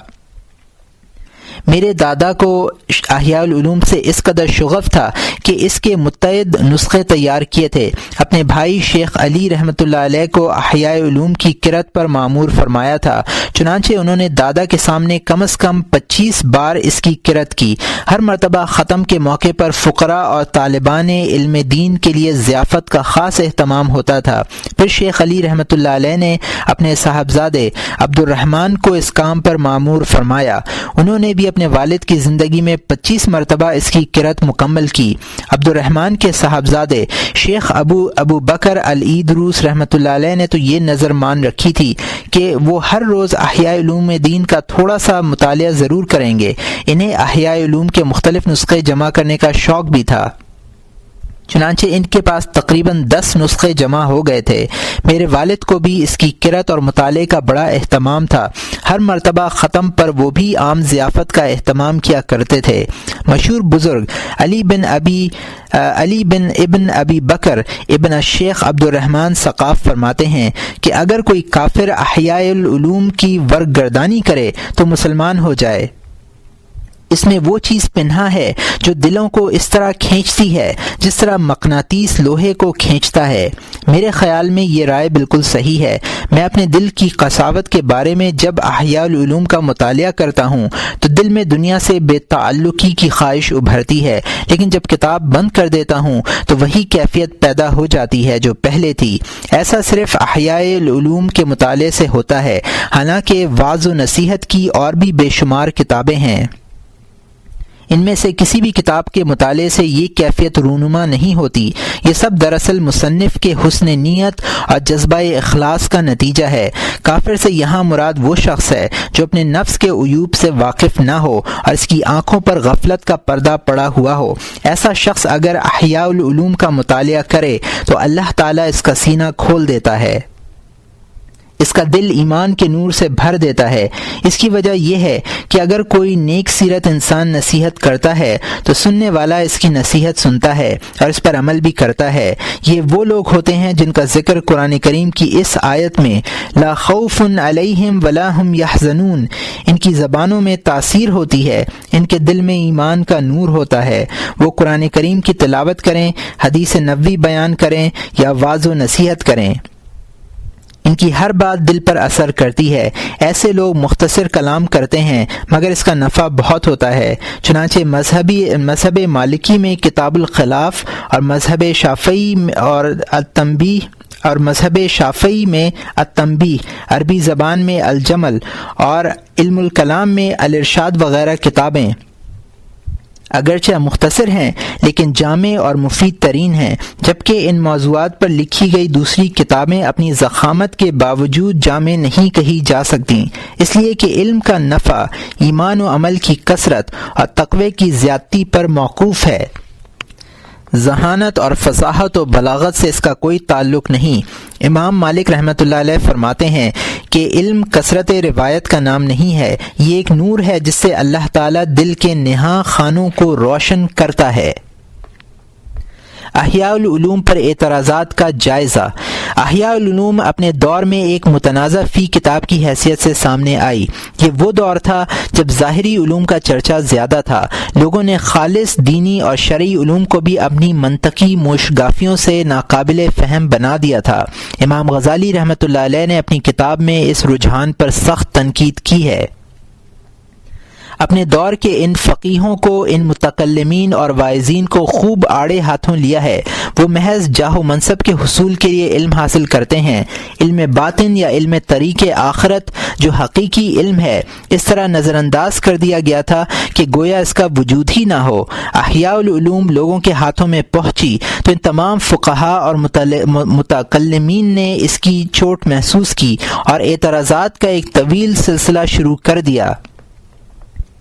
میرے دادا کو احیاء العلوم سے اس قدر شغف تھا کہ اس کے متعدد نسخے تیار کیے تھے۔ اپنے بھائی شیخ علی رحمۃ اللہ علیہ کو احیاء علوم کی قرأت پر مامور فرمایا تھا، چنانچہ انہوں نے دادا کے سامنے کم از کم 25 بار اس کی قرأت کی۔ ہر مرتبہ ختم کے موقع پر فقراء اور طالبان علم دین کے لیے ضیافت کا خاص اہتمام ہوتا تھا۔ پھر شیخ علی رحمۃ اللہ علیہ نے اپنے صاحبزادے عبد الرحمن کو اس کام پر مامور فرمایا۔ انہوں نے بھی اپنے والد کی زندگی میں 25 مرتبہ اس کی قرأت مکمل کی۔ عبد الرحمن کے صاحبزادے شیخ ابو بکر العید روس رحمۃ اللہ علیہ نے تو یہ نظر مان رکھی تھی کہ وہ ہر روز احیاء علوم دین کا تھوڑا سا مطالعہ ضرور کریں گے۔ انہیں احیاء علوم کے مختلف نسخے جمع کرنے کا شوق بھی تھا۔ چنانچہ ان کے پاس تقریباً 10 نسخے جمع ہو گئے تھے۔ میرے والد کو بھی اس کی قرأت اور مطالعے کا بڑا اہتمام تھا۔ ہر مرتبہ ختم پر وہ بھی عام ضیافت کا اہتمام کیا کرتے تھے۔ مشہور بزرگ علی بن ابن ابی بکر ابن الشیخ عبد الرحمن ثقاف فرماتے ہیں کہ اگر کوئی کافر احیاء العلوم کی ورگردانی کرے تو مسلمان ہو جائے۔ اس میں وہ چیز پنہا ہے جو دلوں کو اس طرح کھینچتی ہے جس طرح مقناطیس لوہے کو کھینچتا ہے۔ میرے خیال میں یہ رائے بالکل صحیح ہے۔ میں اپنے دل کی قساوت کے بارے میں جب احیاء العلوم کا مطالعہ کرتا ہوں تو دل میں دنیا سے بے تعلقی کی خواہش ابھرتی ہے، لیکن جب کتاب بند کر دیتا ہوں تو وہی کیفیت پیدا ہو جاتی ہے جو پہلے تھی۔ ایسا صرف احیاء العلوم کے مطالعے سے ہوتا ہے، حالانکہ وعظ و نصیحت کی اور بھی بے شمار کتابیں ہیں۔ ان میں سے کسی بھی کتاب کے مطالعے سے یہ کیفیت رونما نہیں ہوتی۔ یہ سب دراصل مصنف کے حسن نیت اور جذبہ اخلاص کا نتیجہ ہے۔ کافر سے یہاں مراد وہ شخص ہے جو اپنے نفس کے عیوب سے واقف نہ ہو اور اس کی آنکھوں پر غفلت کا پردہ پڑا ہوا ہو۔ ایسا شخص اگر احیاء العلوم کا مطالعہ کرے تو اللہ تعالیٰ اس کا سینہ کھول دیتا ہے، اس کا دل ایمان کے نور سے بھر دیتا ہے۔ اس کی وجہ یہ ہے کہ اگر کوئی نیک سیرت انسان نصیحت کرتا ہے تو سننے والا اس کی نصیحت سنتا ہے اور اس پر عمل بھی کرتا ہے۔ یہ وہ لوگ ہوتے ہیں جن کا ذکر قرآن کریم کی اس آیت میں لا خوف علیہم ولا ہم یحزنون، ان کی زبانوں میں تاثیر ہوتی ہے، ان کے دل میں ایمان کا نور ہوتا ہے۔ وہ قرآن کریم کی تلاوت کریں، حدیث نبوی بیان کریں یا وعظ و نصیحت کریں، ان کی ہر بات دل پر اثر کرتی ہے۔ ایسے لوگ مختصر کلام کرتے ہیں مگر اس کا نفع بہت ہوتا ہے۔ چنانچہ مذہب مالکی میں کتاب الخلاف اور مذہب شافعی میں التنبیہ، عربی زبان میں الجمل اور علم الکلام میں الارشاد وغیرہ کتابیں اگرچہ مختصر ہیں لیکن جامع اور مفید ترین ہیں، جبکہ ان موضوعات پر لکھی گئی دوسری کتابیں اپنی ضخامت کے باوجود جامع نہیں کہی جا سکتیں، اس لیے کہ علم کا نفع ایمان و عمل کی کثرت اور تقوی کی زیادتی پر موقوف ہے۔ ذہانت اور فصاحت و بلاغت سے اس کا کوئی تعلق نہیں۔ امام مالک رحمۃ اللہ علیہ فرماتے ہیں کہ علم کثرت روایت کا نام نہیں ہے، یہ ایک نور ہے جس سے اللہ تعالیٰ دل کے نہاں خانوں کو روشن کرتا ہے۔ احیاء العلوم پر اعتراضات کا جائزہ۔ احیاء العلوم اپنے دور میں ایک متنازع فی کتاب کی حیثیت سے سامنے آئی۔ یہ وہ دور تھا جب ظاہری علوم کا چرچا زیادہ تھا، لوگوں نے خالص دینی اور شرعی علوم کو بھی اپنی منطقی موشگافیوں سے ناقابل فہم بنا دیا تھا۔ امام غزالی رحمۃ اللہ علیہ نے اپنی کتاب میں اس رجحان پر سخت تنقید کی ہے۔ اپنے دور کے ان فقیہوں کو، ان متکلمین اور واعظین کو خوب آڑے ہاتھوں لیا ہے۔ وہ محض جاہ و منصب کے حصول کے لیے علم حاصل کرتے ہیں۔ علم باطن یا علم طریق آخرت جو حقیقی علم ہے اس طرح نظر انداز کر دیا گیا تھا کہ گویا اس کا وجود ہی نہ ہو۔ احیاء العلوم لوگوں کے ہاتھوں میں پہنچی تو ان تمام فقہا اور متکلمین نے اس کی چوٹ محسوس کی اور اعتراضات کا ایک طویل سلسلہ شروع کر دیا۔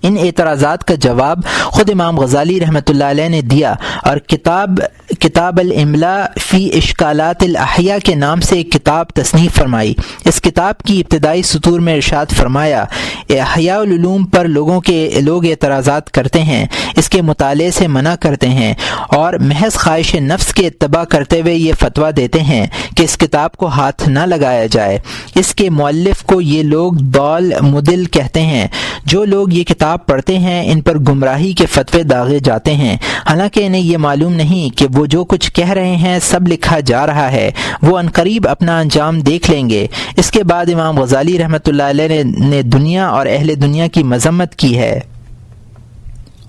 ان اعتراضات کا جواب خود امام غزالی رحمۃ اللہ علیہ نے دیا اور کتاب الاملاء فی اشکالات الاحیاء کے نام سے ایک کتاب تصنیف فرمائی۔ اس کتاب کی ابتدائی سطور میں ارشاد فرمایا، احیاء العلوم پر لوگ اعتراضات کرتے ہیں، اس کے مطالعے سے منع کرتے ہیں اور محض خواہش نفس کے اتباع کرتے ہوئے یہ فتویٰ دیتے ہیں کہ اس کتاب کو ہاتھ نہ لگایا جائے۔ اس کے مؤلف کو یہ لوگ ضال مضل کہتے ہیں۔ جو لوگ یہ کتاب پڑھتے ہیں ان پر گمراہی کے فتوے داغے جاتے ہیں، حالانکہ انہیں یہ معلوم نہیں کہ وہ جو کچھ کہہ رہے ہیں سب لکھا جا رہا ہے، وہ عنقریب اپنا انجام دیکھ لیں گے۔ اس کے بعد امام غزالی رحمۃ اللہ علیہ نے دنیا اور اہل دنیا کی مذمت کی ہے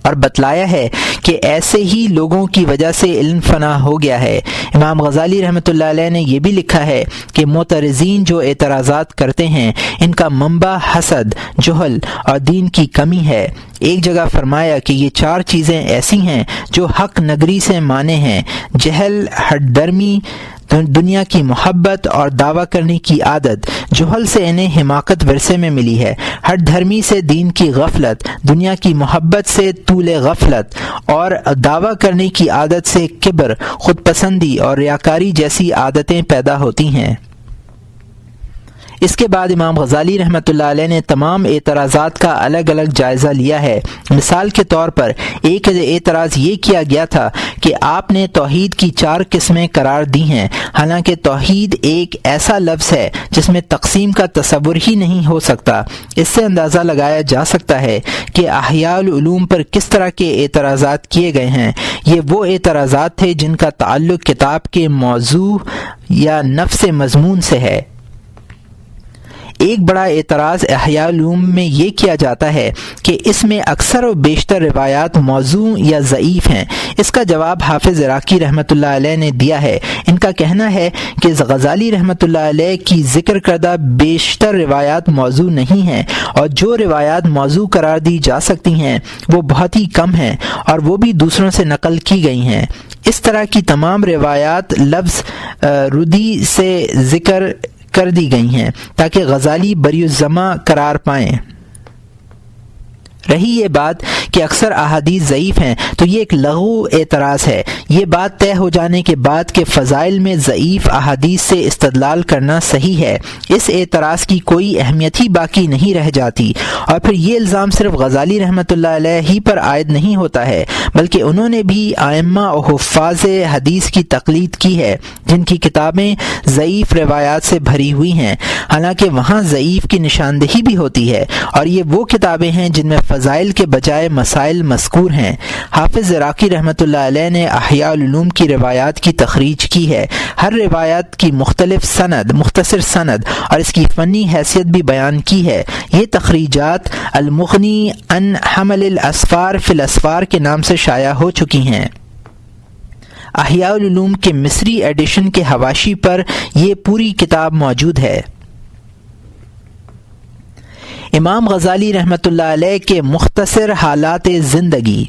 اور بتلایا ہے کہ ایسے ہی لوگوں کی وجہ سے علم فنا ہو گیا ہے۔ امام غزالی رحمۃ اللہ علیہ نے یہ بھی لکھا ہے کہ معترضین جو اعتراضات کرتے ہیں ان کا منبع حسد، جہل اور دین کی کمی ہے۔ ایک جگہ فرمایا کہ یہ 4 چیزیں ایسی ہیں جو حق نگری سے مانے ہیں: جہل، ہٹ درمی، دنیا کی محبت اور دعویٰ کرنے کی عادت جہل سے انہیں حماقت ورثے میں ملی ہے۔ ہر دھرمی سے دین کی غفلت، دنیا کی محبت سے طول غفلت اور دعویٰ کرنے کی عادت سے کبر، خود پسندی اور ریاکاری جیسی عادتیں پیدا ہوتی ہیں۔ اس کے بعد امام غزالی رحمۃ اللہ علیہ نے تمام اعتراضات کا الگ الگ جائزہ لیا ہے۔ مثال کے طور پر ایک اعتراض یہ کیا گیا تھا کہ آپ نے توحید کی 4 قسمیں قرار دی ہیں، حالانکہ توحید ایک ایسا لفظ ہے جس میں تقسیم کا تصور ہی نہیں ہو سکتا۔ اس سے اندازہ لگایا جا سکتا ہے کہ احیاء العلوم پر کس طرح کے اعتراضات کیے گئے ہیں۔ یہ وہ اعتراضات تھے جن کا تعلق کتاب کے موضوع یا نفس مضمون سے ہے۔ ایک بڑا اعتراض احیاء العلوم میں یہ کیا جاتا ہے کہ اس میں اکثر و بیشتر روایات موضوع یا ضعیف ہیں۔ اس کا جواب حافظ عراقی رحمۃ اللہ علیہ نے دیا ہے۔ ان کا کہنا ہے کہ غزالی رحمۃ اللہ علیہ کی ذکر کردہ بیشتر روایات موضوع نہیں ہیں، اور جو روایات موضوع قرار دی جا سکتی ہیں وہ بہت ہی کم ہیں، اور وہ بھی دوسروں سے نقل کی گئی ہیں۔ اس طرح کی تمام روایات لفظ ردی سے ذکر کر دی گئی ہیں تاکہ غزالی بری الزماں قرار پائیں۔ رہی یہ بات کہ اکثر احادیث ضعیف ہیں تو یہ ایک لغو اعتراض ہے۔ یہ بات طے ہو جانے کے بعد کہ فضائل میں ضعیف احادیث سے استدلال کرنا صحیح ہے، اس اعتراض کی کوئی اہمیت ہی باقی نہیں رہ جاتی۔ اور پھر یہ الزام صرف غزالی رحمۃ اللہ علیہ ہی پر عائد نہیں ہوتا ہے، بلکہ انہوں نے بھی ائمہ و حفاظ حدیث کی تقلید کی ہے جن کی کتابیں ضعیف روایات سے بھری ہوئی ہیں، حالانکہ وہاں ضعیف کی نشاندہی بھی ہوتی ہے، اور یہ وہ کتابیں ہیں جن میں فضائل کے بجائے مسائل مذکور ہیں۔ حافظ عراقی رحمۃ اللہ علیہ نے احیاء العلوم کی روایات کی تخریج کی ہے۔ ہر روایت کی مختصر سند اور اس کی فنی حیثیت بھی بیان کی ہے۔ یہ تخریجات المغنی عن حمل الاسفار فی الاسفار کے نام سے شائع ہو چکی ہیں۔ احیاء العلوم کے مصری ایڈیشن کے حواشی پر یہ پوری کتاب موجود ہے۔ امام غزالی رحمۃ اللہ علیہ کے مختصر حالات زندگی۔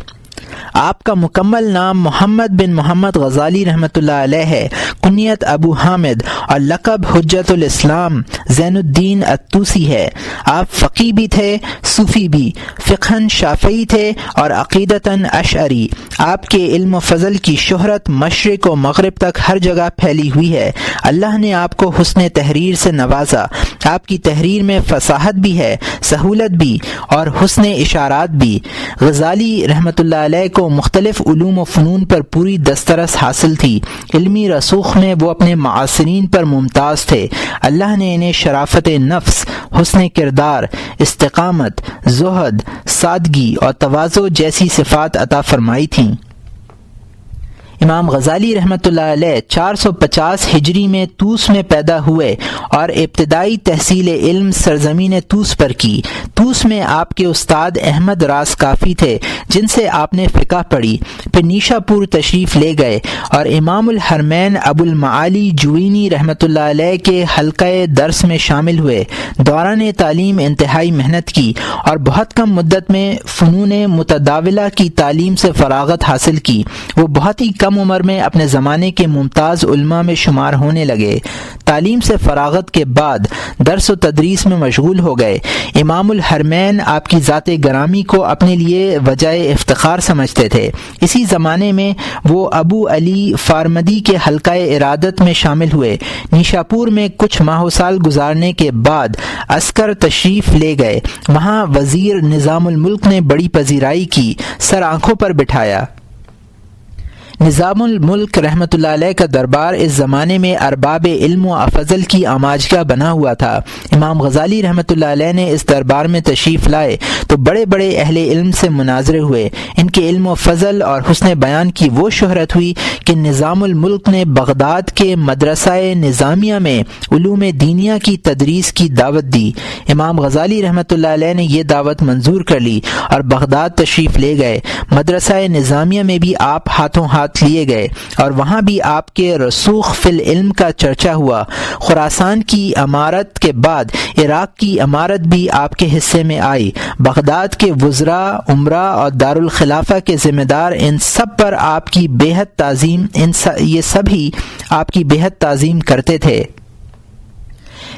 آپ کا مکمل نام محمد بن محمد غزالی رحمۃ اللہ علیہ ہے، کنیت ابو حامد اور لقب حجت الاسلام زین الدین الطوسی ہے۔ آپ فقی بھی تھے، صوفی بھی، فقہاً شافعی تھے اور عقیدتاً اشعری۔ آپ کے علم و فضل کی شہرت مشرق و مغرب تک ہر جگہ پھیلی ہوئی ہے۔ اللہ نے آپ کو حسن تحریر سے نوازا۔ آپ کی تحریر میں فصاحت بھی ہے، سہولت بھی اور حسن اشارات بھی۔ غزالی رحمۃ اللہ علیہ کو مختلف علوم و فنون پر پوری دسترس حاصل تھی۔ علمی رسوخ میں وہ اپنے معاصرین پر ممتاز تھے۔ اللہ نے انہیں شرافت نفس، حسن کردار، استقامت، زہد، سادگی اور تواضع جیسی صفات عطا فرمائی تھیں۔ امام غزالی رحمۃ اللہ علیہ 450 ہجری میں طوس میں پیدا ہوئے اور ابتدائی تحصیل علم سرزمین طوس پر کی۔ طوس میں آپ کے استاد احمد راز کافی تھے جن سے آپ نے فقہ پڑھی، پھر نیشا پور تشریف لے گئے اور امام الحرمین ابو المعالی جوینی رحمۃ اللہ علیہ کے حلقہ درس میں شامل ہوئے۔ دوران تعلیم انتہائی محنت کی اور بہت کم مدت میں فنون متداولہ کی تعلیم سے فراغت حاصل کی۔ وہ بہت ہی کم عمر میں اپنے زمانے کے ممتاز علماء میں شمار ہونے لگے۔ تعلیم سے فراغت کے بعد درس و تدریس میں مشغول ہو گئے۔ امام الحرمین آپ کی ذات گرامی کو اپنے لیے وجہ افتخار سمجھتے تھے۔ اسی زمانے میں وہ ابو علی فارمدی کے حلقہ ارادت میں شامل ہوئے۔ نیشاپور میں کچھ ماہ و سال گزارنے کے بعد عسکر تشریف لے گئے۔ وہاں وزیر نظام الملک نے بڑی پذیرائی کی، سر آنکھوں پر بٹھایا۔ نظام الملک رحمۃ اللہ علیہ کا دربار اس زمانے میں ارباب علم و افضل کی آماجگاہ بنا ہوا تھا۔ امام غزالی رحمۃ اللہ علیہ نے اس دربار میں تشریف لائے تو بڑے بڑے اہل علم سے مناظرے ہوئے۔ ان کے علم و فضل اور حسن بیان کی وہ شہرت ہوئی کہ نظام الملک نے بغداد کے مدرسہ نظامیہ میں علوم دینیہ کی تدریس کی دعوت دی۔ امام غزالی رحمۃ اللہ علیہ نے یہ دعوت منظور کر لی اور بغداد تشریف لے گئے۔ مدرسہ نظامیہ میں بھی آپ ہاتھوں ہاتھ ہاتھ لیے گئے اور وہاں بھی آپ کے رسوخ فی العلم کا چرچا ہوا۔ خراسان کی امارت کے بعد عراق کی امارت بھی آپ کے حصے میں آئی۔ بغداد کے وزراء، عمراء اور دارالخلافہ کے ذمہ دار ان سب پر آپ کی بےحد تعظیم یہ سبھی آپ کی بےحد تعظیم کرتے تھے۔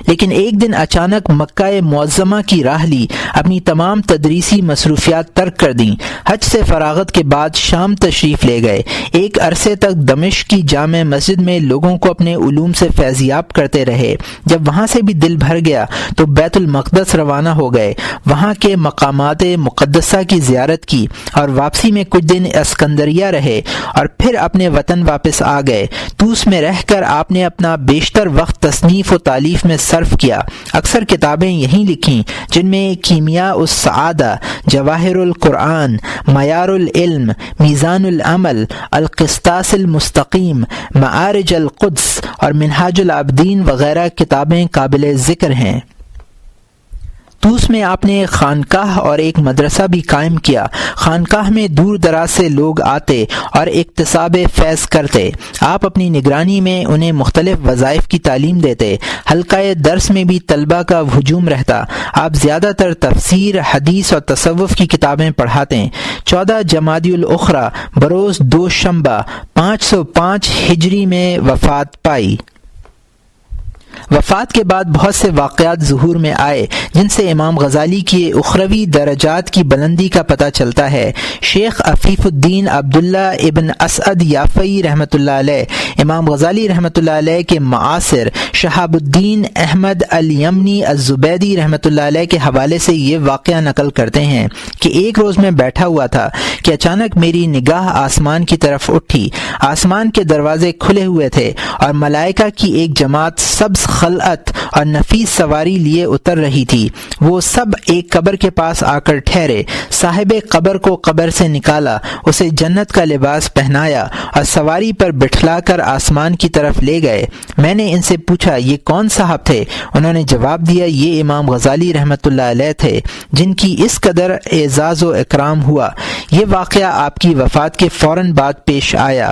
لیکن ایک دن اچانک مکہ معظمہ کی راہ لی، اپنی تمام تدریسی مصروفیات ترک کر دیں، حج سے فراغت کے بعد شام تشریف لے گئے۔ ایک عرصے تک دمشق کی جامع مسجد میں لوگوں کو اپنے علوم سے فیضیاب کرتے رہے۔ جب وہاں سے بھی دل بھر گیا تو بیت المقدس روانہ ہو گئے، وہاں کے مقامات مقدسہ کی زیارت کی اور واپسی میں کچھ دن اسکندریہ رہے اور پھر اپنے وطن واپس آ گئے۔ طوس میں رہ کر آپ نے اپنا بیشتر وقت تصنیف و تالیف میں صرف کیا۔ اکثر کتابیں یہیں لکھیں، جن میں کیمیاء السعادہ، جواہر القرآن، معیار العلم، میزان العمل، القسطاس المستقیم، معارج القدس اور منہاج العابدین وغیرہ کتابیں قابل ذکر ہیں۔ طوس میں آپ نے ایک خانقاہ اور ایک مدرسہ بھی قائم کیا۔ خانقاہ میں دور دراز سے لوگ آتے اور اکتساب فیض کرتے۔ آپ اپنی نگرانی میں انہیں مختلف وظائف کی تعلیم دیتے۔ حلقہ درس میں بھی طلبہ کا ہجوم رہتا۔ آپ زیادہ تر تفسیر، حدیث اور تصوف کی کتابیں پڑھاتے۔ 14 جمادی الاخری بروز دوشنبہ 505 ہجری میں وفات پائی۔ وفات کے بعد بہت سے واقعات ظہور میں آئے جن سے امام غزالی کی اخروی درجات کی بلندی کا پتہ چلتا ہے۔ شیخ عفیف الدین عبداللہ ابن اسعد یافعی رحمۃ اللہ علیہ امام غزالی رحمۃ اللہ علیہ کے معاصر شہاب الدین احمد الیمنی الزبیدی رحمۃ اللہ علیہ کے حوالے سے یہ واقعہ نقل کرتے ہیں کہ ایک روز میں بیٹھا ہوا تھا کہ اچانک میری نگاہ آسمان کی طرف اٹھی۔ آسمان کے دروازے کھلے ہوئے تھے اور ملائکہ کی ایک جماعت سبز خلعت اور نفیس سواری لیے اتر رہی تھی۔ وہ سب ایک قبر کے پاس آ کر ٹھہرے۔ صاحب قبر کو قبر سے نکالا، اسے جنت کا لباس پہنایا اور سواری پر بٹھلا کر آسمان کی طرف لے گئے۔ میں نے ان سے پوچھا یہ کون صاحب تھے؟ انہوں نے جواب دیا یہ امام غزالی رحمۃ اللہ علیہ تھے جن کی اس قدر اعزاز و اکرام ہوا۔ یہ واقعہ آپ کی وفات کے فوراً بعد پیش آیا۔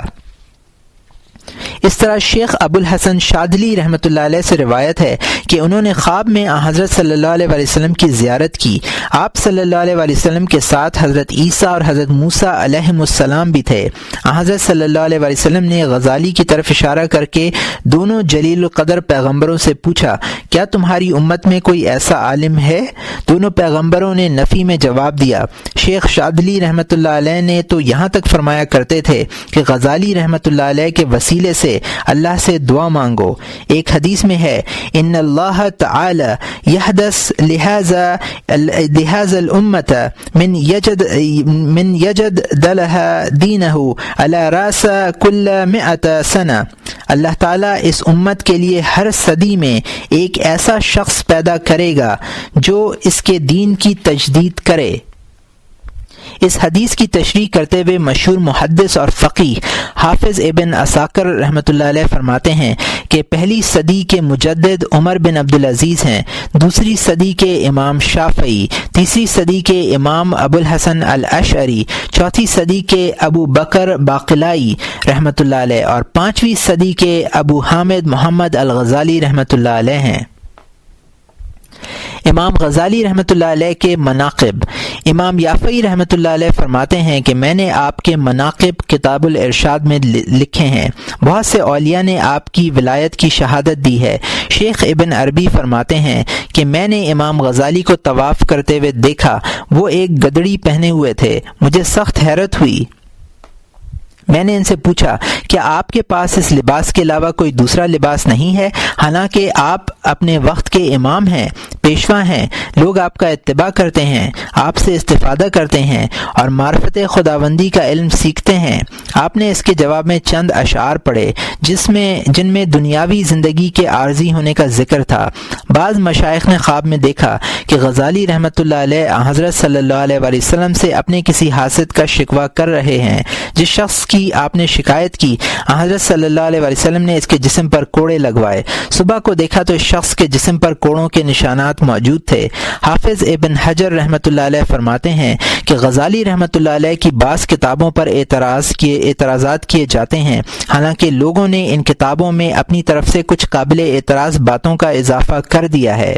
اس طرح شیخ ابو الحسن شاذلی رحمۃ اللہ علیہ سے روایت ہے کہ انہوں نے خواب میں حضرت صلی اللہ علیہ وسلم کی زیارت کی۔ آپ صلی اللہ علیہ وسلم کے ساتھ حضرت عیسیٰ اور حضرت موسیٰ علیہم السلام بھی تھے۔ حضرت صلی اللہ علیہ وسلم نے غزالی کی طرف اشارہ کر کے دونوں جلیل القدر پیغمبروں سے پوچھا کیا تمہاری امت میں کوئی ایسا عالم ہے؟ دونوں پیغمبروں نے نفی میں جواب دیا۔ شیخ شاذلی رحمۃ اللہ علیہ نے تو یہاں تک فرمایا کرتے تھے کہ غزالی رحمۃ اللہ علیہ کے وسیلے سے اللہ سے دعا مانگو۔ ایک حدیث میں ہے ان اللہ تعالی یحدث لہذا الامت من یجد دلها دینہ علی راس کل 100 سنہ۔ اللہ تعالیٰ اس امت کے لیے ہر صدی میں ایک ایسا شخص پیدا کرے گا جو اس کے دین کی تجدید کرے۔ اس حدیث کی تشریح کرتے ہوئے مشہور محدث اور فقیہ حافظ ابن عساکر رحمۃ اللہ علیہ فرماتے ہیں کہ پہلی صدی کے مجدد عمر بن عبدالعزیز ہیں، دوسری صدی کے امام شافعی، تیسری صدی کے امام ابو الحسن الاشعری، چوتھی صدی کے ابو بکر باقلائی رحمۃ اللہ علیہ اور پانچویں صدی کے ابو حامد محمد الغزالی رحمۃ اللہ علیہ ہیں۔ امام غزالی رحمۃ اللہ علیہ کے مناقب۔ امام یافعی رحمۃ اللہ علیہ فرماتے ہیں کہ میں نے آپ کے مناقب کتاب الارشاد میں لکھے ہیں۔ بہت سے اولیاء نے آپ کی ولایت کی شہادت دی ہے۔ شیخ ابن عربی فرماتے ہیں کہ میں نے امام غزالی کو طواف کرتے ہوئے دیکھا، وہ ایک گدڑی پہنے ہوئے تھے، مجھے سخت حیرت ہوئی۔ میں نے ان سے پوچھا کیا آپ کے پاس اس لباس کے علاوہ کوئی دوسرا لباس نہیں ہے، حالانکہ آپ اپنے وقت کے امام ہیں، پیشوا ہیں، لوگ آپ کا اتباع کرتے ہیں، آپ سے استفادہ کرتے ہیں اور معرفت خداوندی کا علم سیکھتے ہیں؟ آپ نے اس کے جواب میں چند اشعار پڑھے جن میں دنیاوی زندگی کے عارضی ہونے کا ذکر تھا۔ بعض مشائخ نے خواب میں دیکھا کہ غزالی رحمۃ اللہ علیہ حضرت صلی اللہ علیہ وسلم سے اپنے کسی حاسد کا شکوہ کر رہے ہیں۔ جس شخص کی آپ نے شکایت کی، حضرت صلی اللہ علیہ وسلم نے اس کے جسم پر کوڑے لگوائے۔ صبح کو دیکھا تو اس شخص کے جسم پر کوڑوں کے نشانات موجود تھے۔ حافظ ابن حجر رحمۃ اللہ علیہ فرماتے ہیں کہ غزالی رحمۃ اللہ علیہ کی بعض کتابوں پر اعتراضات کیے جاتے ہیں، حالانکہ لوگوں نے ان کتابوں میں اپنی طرف سے کچھ قابل اعتراض باتوں کا اضافہ کر دیا ہے۔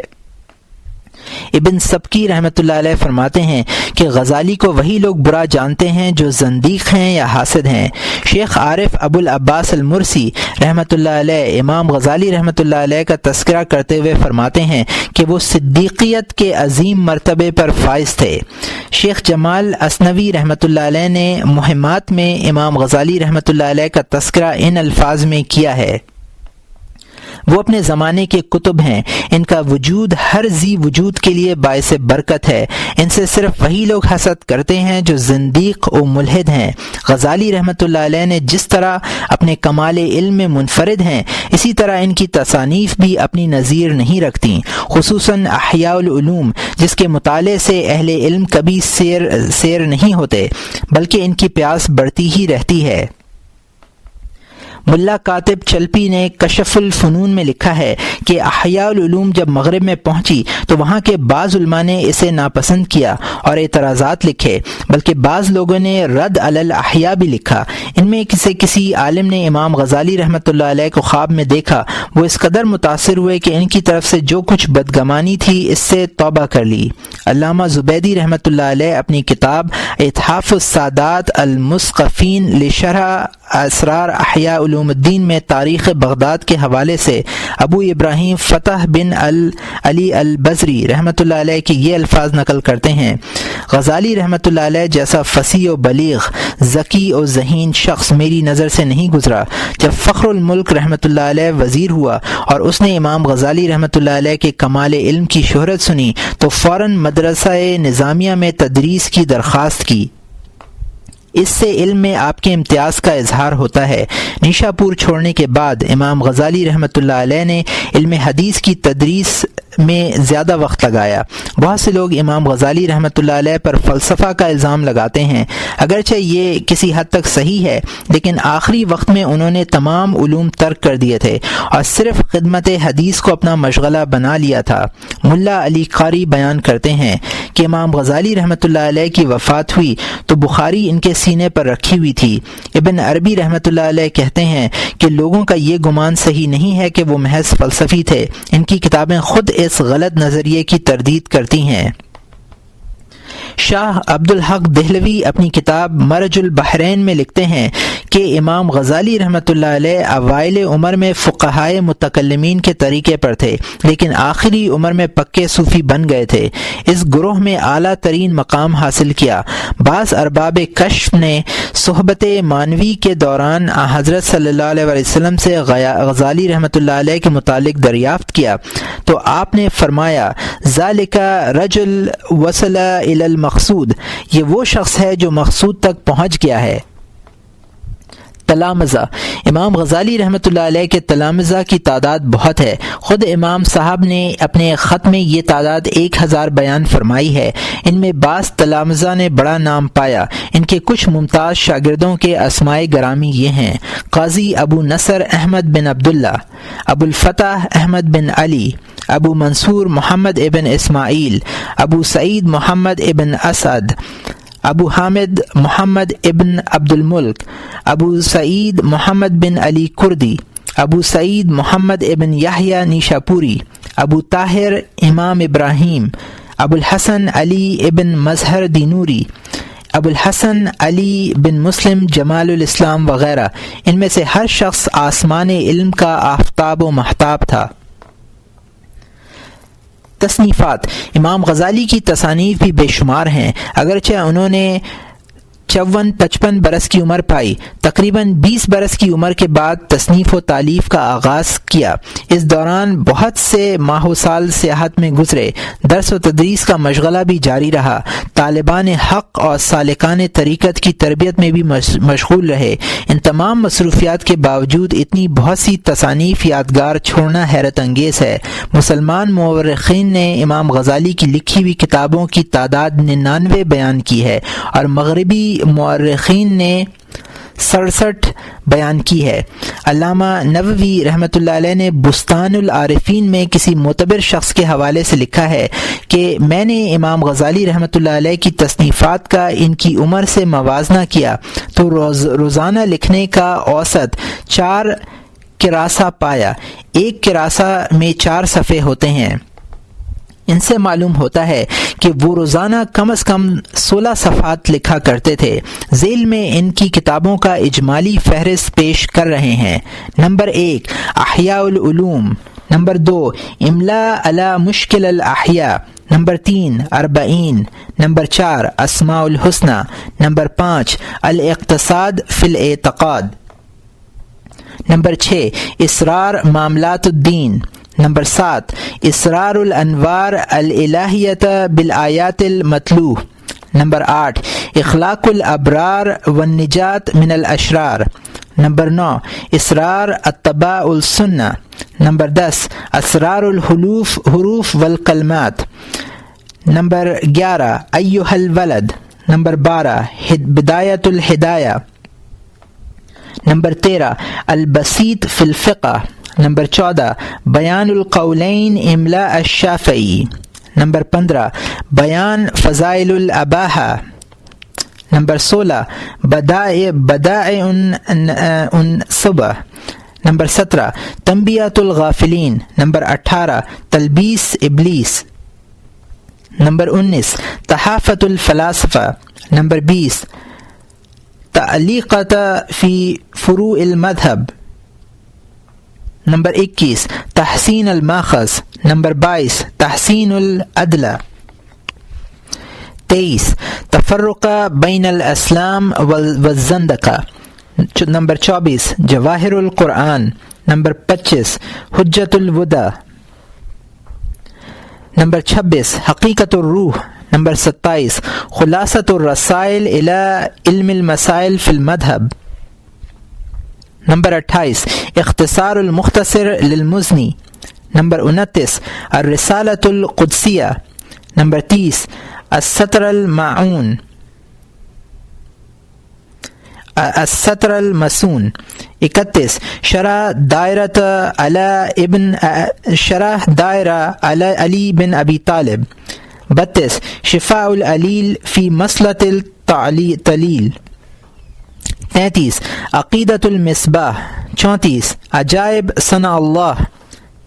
ابن سبکی رحمۃ اللہ علیہ فرماتے ہیں کہ غزالی کو وہی لوگ برا جانتے ہیں جو زندیق ہیں یا حاسد ہیں۔ شیخ عارف ابو العباس المرسی رحمۃ اللہ علیہ امام غزالی رحمۃ اللہ علیہ کا تذکرہ کرتے ہوئے فرماتے ہیں کہ وہ صدیقیت کے عظیم مرتبے پر فائز تھے۔ شیخ جمال اسنوی رحمۃ اللہ علیہ نے مہمات میں امام غزالی رحمۃ اللہ علیہ کا تذکرہ ان الفاظ میں کیا ہے: وہ اپنے زمانے کے کتب ہیں، ان کا وجود ہر ذی وجود کے لیے باعث برکت ہے، ان سے صرف وہی لوگ حسد کرتے ہیں جو زندیق و ملحد ہیں۔ غزالی رحمۃ اللہ علیہ نے جس طرح اپنے کمال علم میں منفرد ہیں، اسی طرح ان کی تصانیف بھی اپنی نظیر نہیں رکھتی، خصوصاً احیاء العلوم، جس کے مطالعے سے اہل علم کبھی سیر نہیں ہوتے بلکہ ان کی پیاس بڑھتی ہی رہتی ہے۔ ملا کاتب چلپی نے کشف الفنون میں لکھا ہے کہ احیاء العلوم جب مغرب میں پہنچی تو وہاں کے بعض علماء نے اسے ناپسند کیا اور اعتراضات لکھے، بلکہ بعض لوگوں نے رد علی الاحیاء بھی لکھا۔ ان میں کسی عالم نے امام غزالی رحمۃ اللہ علیہ کو خواب میں دیکھا، وہ اس قدر متاثر ہوئے کہ ان کی طرف سے جو کچھ بدگمانی تھی اس سے توبہ کر لی۔ علامہ زبیدی رحمۃ اللہ علیہ اپنی کتاب اتحاف السادات المثقفین لشرح اسرار احیاء علوم الدین میں تاریخ بغداد کے حوالے سے ابو ابراہیم فتح بن علی البزری رحمۃ اللہ علیہ کی یہ الفاظ نقل کرتے ہیں: غزالی رحمۃ اللہ علیہ جیسا فصیح و بلیغ، ذکی و ذہین شخص میری نظر سے نہیں گزرا۔ جب فخر الملک رحمۃ اللہ علیہ وزیر ہوا اور اس نے امام غزالی رحمۃ اللہ علیہ کے کمال علم کی شہرت سنی تو فوراً مدرسہ نظامیہ میں تدریس کی درخواست کی۔ اس سے علم میں آپ کے امتیاز کا اظہار ہوتا ہے۔ نیشا پور چھوڑنے کے بعد امام غزالی رحمۃ اللہ علیہ نے علم حدیث کی تدریس میں زیادہ وقت لگایا۔ بہت سے لوگ امام غزالی رحمۃ اللہ علیہ پر فلسفہ کا الزام لگاتے ہیں، اگرچہ یہ کسی حد تک صحیح ہے، لیکن آخری وقت میں انہوں نے تمام علوم ترک کر دیے تھے اور صرف خدمت حدیث کو اپنا مشغلہ بنا لیا تھا۔ ملا علی قاری بیان کرتے ہیں کہ امام غزالی رحمۃ اللہ علیہ کی وفات ہوئی تو بخاری ان کے سینے پر رکھی ہوئی تھی۔ ابن عربی رحمۃ اللہ علیہ کہتے ہیں کہ لوگوں کا یہ گمان صحیح نہیں ہے کہ وہ محض فلسفی تھے، ان کی کتابیں خود اس غلط نظریے کی تردید کرتی ہیں۔ شاہ عبد الحق دہلوی اپنی کتاب مرج البحرین میں لکھتے ہیں کہ امام غزالی رحمۃ اللہ علیہ اوائل عمر میں فقہائے متکلمین کے طریقے پر تھے، لیکن آخری عمر میں پکے صوفی بن گئے تھے۔ اس گروہ میں اعلیٰ ترین مقام حاصل کیا۔ بعض ارباب کشف نے صحبت مانوی کے دوران حضرت صلی اللہ علیہ وسلم سے غزالی رحمۃ اللہ علیہ کے متعلق دریافت کیا تو آپ نے فرمایا: ذالک رجل وصل الی المقصود، یہ وہ شخص ہے جو مقصود تک پہنچ گیا ہے۔ تلامذہ: امام غزالی رحمۃ اللہ علیہ کے تلامذہ کی تعداد بہت ہے۔ خود امام صاحب نے اپنے خط میں یہ تعداد 1000 بیان فرمائی ہے۔ ان میں بعض تلامذہ نے بڑا نام پایا۔ ان کے کچھ ممتاز شاگردوں کے اسماء گرامی یہ ہیں: قاضی ابو نصر احمد بن عبداللہ، ابو الفتح احمد بن علی، ابو منصور محمد ابن اسماعیل، ابو سعید محمد ابن اسعد، ابو حامد محمد ابن عبد الملک، ابو سعید محمد بن علی کردی، ابو سعید محمد ابن یحییٰ نیشاپوری، ابو طاہر امام ابراہیم، ابو الحسن علی ابن مظہر دینوری، ابو الحسن علی بن مسلم جمال الاسلام وغیرہ۔ ان میں سے ہر شخص آسمان علم کا آفتاب و مہتاب تھا۔ تصنیفات: امام غزالی کی تصانیف بھی بے شمار ہیں، اگرچہ انہوں نے 54-55 برس کی عمر پائی۔ تقریباً 20 برس کی عمر کے بعد تصنیف و تالیف کا آغاز کیا۔ اس دوران بہت سے ماہ و سال سیاحت میں گزرے، درس و تدریس کا مشغلہ بھی جاری رہا، طالبان حق اور سالکان طریقت کی تربیت میں بھی مشغول رہے۔ ان تمام مصروفیات کے باوجود اتنی بہت سی تصانیف یادگار چھوڑنا حیرت انگیز ہے۔ مسلمان مورخین نے امام غزالی کی لکھی ہوئی کتابوں کی تعداد 99 بیان کی ہے اور مغربی مورخین نے 67 بیان کی ہے۔ علامہ نووی رحمۃ اللہ علیہ نے بستان العارفین میں کسی معتبر شخص کے حوالے سے لکھا ہے کہ میں نے امام غزالی رحمۃ اللہ علیہ کی تصنیفات کا ان کی عمر سے موازنہ کیا تو روزانہ لکھنے کا اوسط 4 کراسہ پایا۔ ایک کراسہ میں 4 صفحے ہوتے ہیں۔ ان سے معلوم ہوتا ہے کہ وہ روزانہ کم از کم 16 صفحات لکھا کرتے تھے۔ ذیل میں ان کی کتابوں کا اجمالی فہرست پیش کر رہے ہیں۔ نمبر 1 احیاء العلوم، نمبر 2 املاء علی مشکل الاحیاء، نمبر 3 40، نمبر 4 اسماء الحسنى، نمبر 5 الاقتصاد فی الاعتقاد، نمبر 6 اسرار معاملات الدین، نمبر 7 اسرار الانوار الالہیۃ بالآیات المتلو، نمبر 8 اخلاق الابرار والنجات من الاشرار، نمبر 9 اسرار اتباع السنہ، نمبر 10 اسرار الحروف والکلمات، نمبر 11 ایھا الولد، نمبر 12 بدایۃ الہدایہ، نمبر 13 البسیط فی الفقہ، نمبر 14 بیان القولین املاء الشافعی، نمبر 15 بیان فضائل الاباحہ، نمبر 16 بدائع صبح، نمبر 17 تنبیہۃ الغافلین، نمبر 18 تلبیس ابلیس، نمبر 19 تحافۃ الفلاسفہ، نمبر 20 تعلیقۃ فی فروع المذہب، نمبر 21 تحسین الماخذ، نمبر 22 تحسین العدلہ، 23 تفرق بین الاسلام والزندقہ، نمبر 24 جواہر القرآن، نمبر 25 حجت الوداع، نمبر 26 حقیقت الروح، نمبر 27 خلاصۃ الرسائل الی علم المسائل فی المذہب، نمبر 28 اختصار المختصر للمزنی، نمبر 29 الرسالۃ القدسیہ، نمبر 30 السطر المعون، السطر المسون، 31 شرح دائرۃ علی بن ابی طالب، 32 شفاء العلیل فی مسلۃ التعلیل، 33 عقیدۃ المصباح، 34 عجائب صنع اللہ،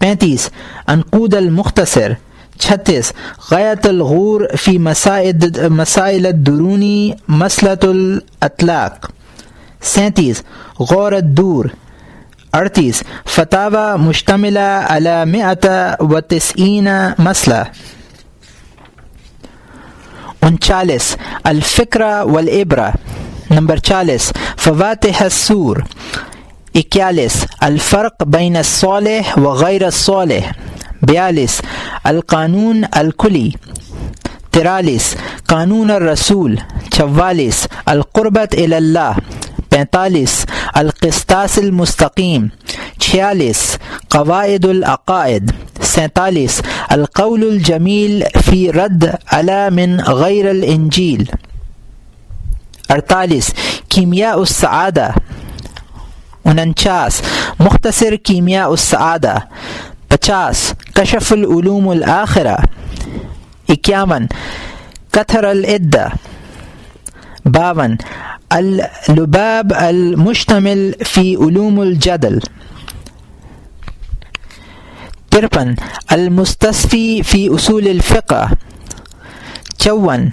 35 عنقود المختصر، 36 غایۃ الغور فی مسائل الدرونی مسلۃ الاطلاق، 37 غور الدور، 38 فتاوی مشتملہ علی 190 مسئلہ، 39 الفکرہ والعبرہ، نمبر 40 فواتح السور، 41 الفرق بین الصالح وغیر الصالح، 42 القانون الکلی، 43 قانون الرسول، 44 القربت الی اللہ، 45 القسطاس المستقیم، 46 قواعد العقائد، 47 القول الجمیل فی رد علی من غیر الانجیل، 48 کیمیاء السعادہ، 49 مختصر کیمیاء السعادہ، 50 کشف العلوم الآخرہ، 51 کتھر العدہ، 52 اللباب المشتمل فی علوم الجدل، 53 المستصفی فی اصول الفقہ، 54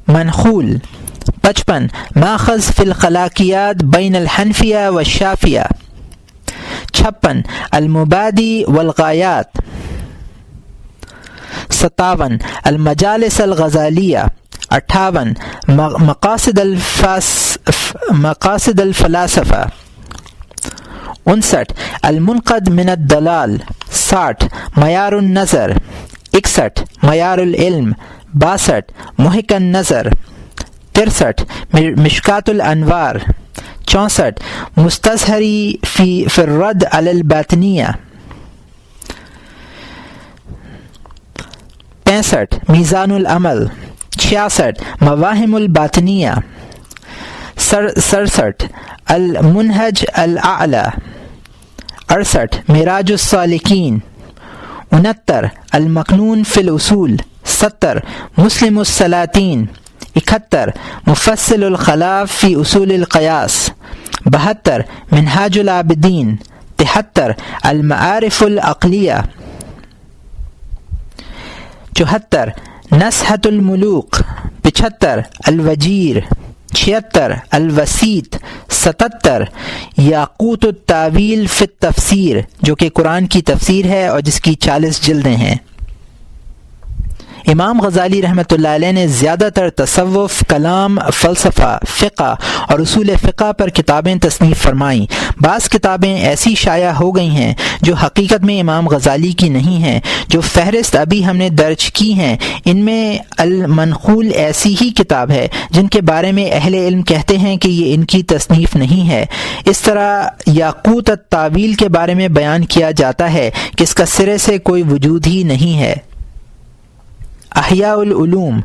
منخول، 55 ماخذ فی الخلاقیات بین الحنفیہ والشافعیہ، 56 المبادی والغایات، 57 المجالس الغزالیہ، 58 مقاصد الفلاسفہ، 59 المنقد من الدلال، 60 معیار النظر، 61 معیار العلم، 62 محک النظر، 63 مشکات الانوار، 64 مستظہری فی الرد علی الباطنیہ، 65 میزان العمل، 66 مواہم الباطنیہ، 67 المنہج الاعلی، 68 معراج السالکین، 69 المکنون فی الاصول، 70 مسلم السلاطین، 71 مفصل الخلاف فی اصول القیاس، 72 منہاج العابدین، 73 المعارف العقلیہ، 74 نصحۃ الملوک، 75 الوجیر، 76 الوسیط، 77 یاقوت التاویل فی التفسیر جو کہ قرآن کی تفسیر ہے اور جس کی 40 جلدیں ہیں۔ امام غزالی رحمۃ اللہ علیہ نے زیادہ تر تصوف، کلام، فلسفہ، فقہ اور اصول فقہ پر کتابیں تصنیف فرمائیں۔ بعض کتابیں ایسی شائع ہو گئی ہیں جو حقیقت میں امام غزالی کی نہیں ہیں۔ جو فہرست ابھی ہم نے درج کی ہیں ان میں المنقول ایسی ہی کتاب ہے جن کے بارے میں اہل علم کہتے ہیں کہ یہ ان کی تصنیف نہیں ہے۔ اس طرح یاقوت التاویل کے بارے میں بیان کیا جاتا ہے کہ اس کا سرے سے کوئی وجود ہی نہیں ہے۔ احیاء العلوم،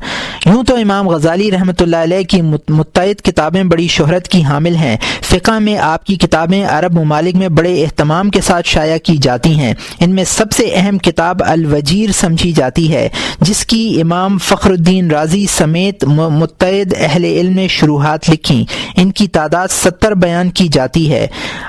یوں تو امام غزالی رحمۃ اللہ علیہ کی متعدد کتابیں بڑی شہرت کی حامل ہیں۔ فقہ میں آپ کی کتابیں عرب ممالک میں بڑے اہتمام کے ساتھ شائع کی جاتی ہیں۔ ان میں سب سے اہم کتاب الوجیر سمجھی جاتی ہے جس کی امام فخر الدین رازی سمیت متعدد اہل علم نے شروحات لکھیں۔ ان کی تعداد 70 بیان کی جاتی ہے۔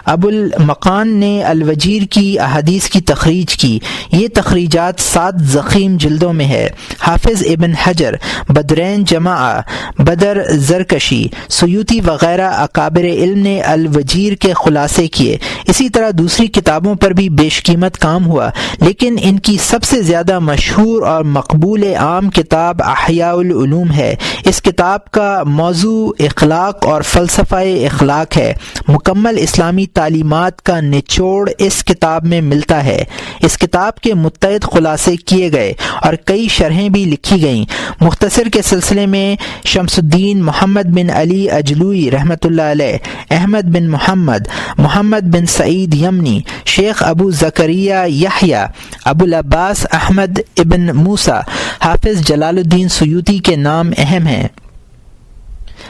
ابو المقان نے الوجیر کی احادیث کی تخریج کی۔ یہ تخریجات 7 ضخیم جلدوں میں ہے۔ حافظ ابن حجر، بدرین جماعہ، بدر زرکشی، سیوطی وغیرہ اکابر علم نے الوجیر کے خلاصے کیے۔ اسی طرح دوسری کتابوں پر بھی بیش قیمت کام ہوا، لیکن ان کی سب سے زیادہ مشہور اور مقبول عام کتاب احیاء العلوم ہے۔ اس کتاب کا موضوع اخلاق اور فلسفہ اخلاق ہے۔ مکمل اسلامی تعلیمات کا نچوڑ اس کتاب میں ملتا ہے۔ اس کتاب کے متعدد خلاصے کیے گئے اور کئی شرحیں بھی لکھی گئیں۔ مختصر کے سلسلے میں شمس الدین محمد بن علی اجلوی رحمۃ اللہ علیہ، احمد بن محمد، محمد بن سعید یمنی، شیخ ابو زکریا یحییٰ، ابو العباس احمد ابن موسیٰ، حافظ جلال الدین سیوطی کے نام اہم ہیں۔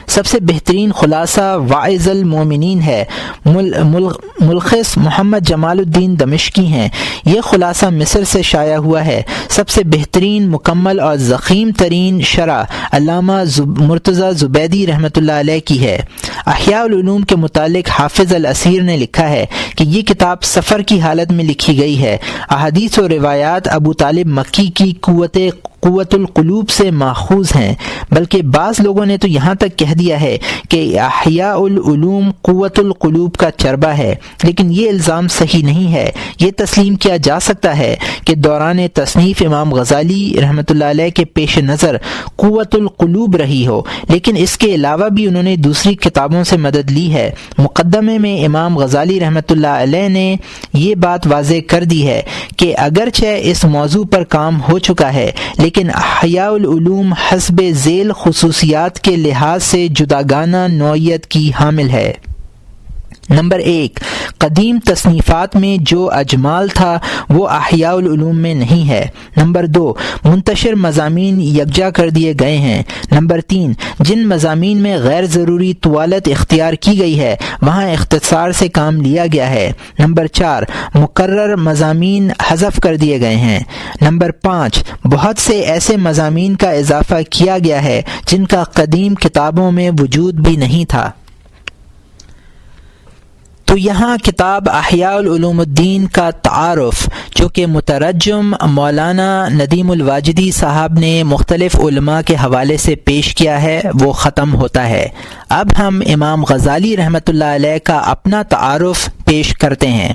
سب سے بہترین خلاصہ واعظ المومنین ہے، ملخص محمد جمال الدین دمشقی ہیں۔ یہ خلاصہ مصر سے شائع ہوا ہے۔ سب سے بہترین، مکمل اور ضخیم ترین شرح علامہ مرتضیٰ زبیدی رحمۃ اللہ علیہ کی ہے۔ احیاء العلوم کے متعلق حافظ الاسیر نے لکھا ہے کہ یہ کتاب سفر کی حالت میں لکھی گئی ہے۔ احادیث و روایات ابو طالب مکی کی قوت القلوب سے ماخوذ ہیں، بلکہ بعض لوگوں نے تو یہاں تک کہہ دیا ہے کہ احیاء العلوم قوت القلوب کا چربہ ہے، لیکن یہ الزام صحیح نہیں ہے۔ یہ تسلیم کیا جا سکتا ہے کہ دوران تصنیف امام غزالی رحمۃ اللہ علیہ کے پیش نظر قوت القلوب رہی ہو، لیکن اس کے علاوہ بھی انہوں نے دوسری کتابوں سے مدد لی ہے۔ مقدمے میں امام غزالی رحمۃ اللہ علیہ نے یہ بات واضح کر دی ہے کہ اگرچہ اس موضوع پر کام ہو چکا ہے، لیکن احیاء العلوم حسب ذیل خصوصیات کے لحاظ سے جداگانہ نوعیت کی حامل ہے۔ نمبر 1، قدیم تصنیفات میں جو اجمال تھا وہ احیاء العلوم میں نہیں ہے۔ نمبر 2، منتشر مضامین یکجا کر دیے گئے ہیں۔ نمبر 3، جن مضامین میں غیر ضروری طوالت اختیار کی گئی ہے وہاں اختصار سے کام لیا گیا ہے۔ نمبر 4، مقرر مضامین حذف کر دیے گئے ہیں۔ نمبر 5، بہت سے ایسے مضامین کا اضافہ کیا گیا ہے جن کا قدیم کتابوں میں وجود بھی نہیں تھا۔ تو یہاں کتاب احیاء العلوم الدین کا تعارف جو کہ مترجم مولانا ندیم الواجدی صاحب نے مختلف علماء کے حوالے سے پیش کیا ہے وہ ختم ہوتا ہے۔ اب ہم امام غزالی رحمۃ اللہ علیہ کا اپنا تعارف پیش کرتے ہیں۔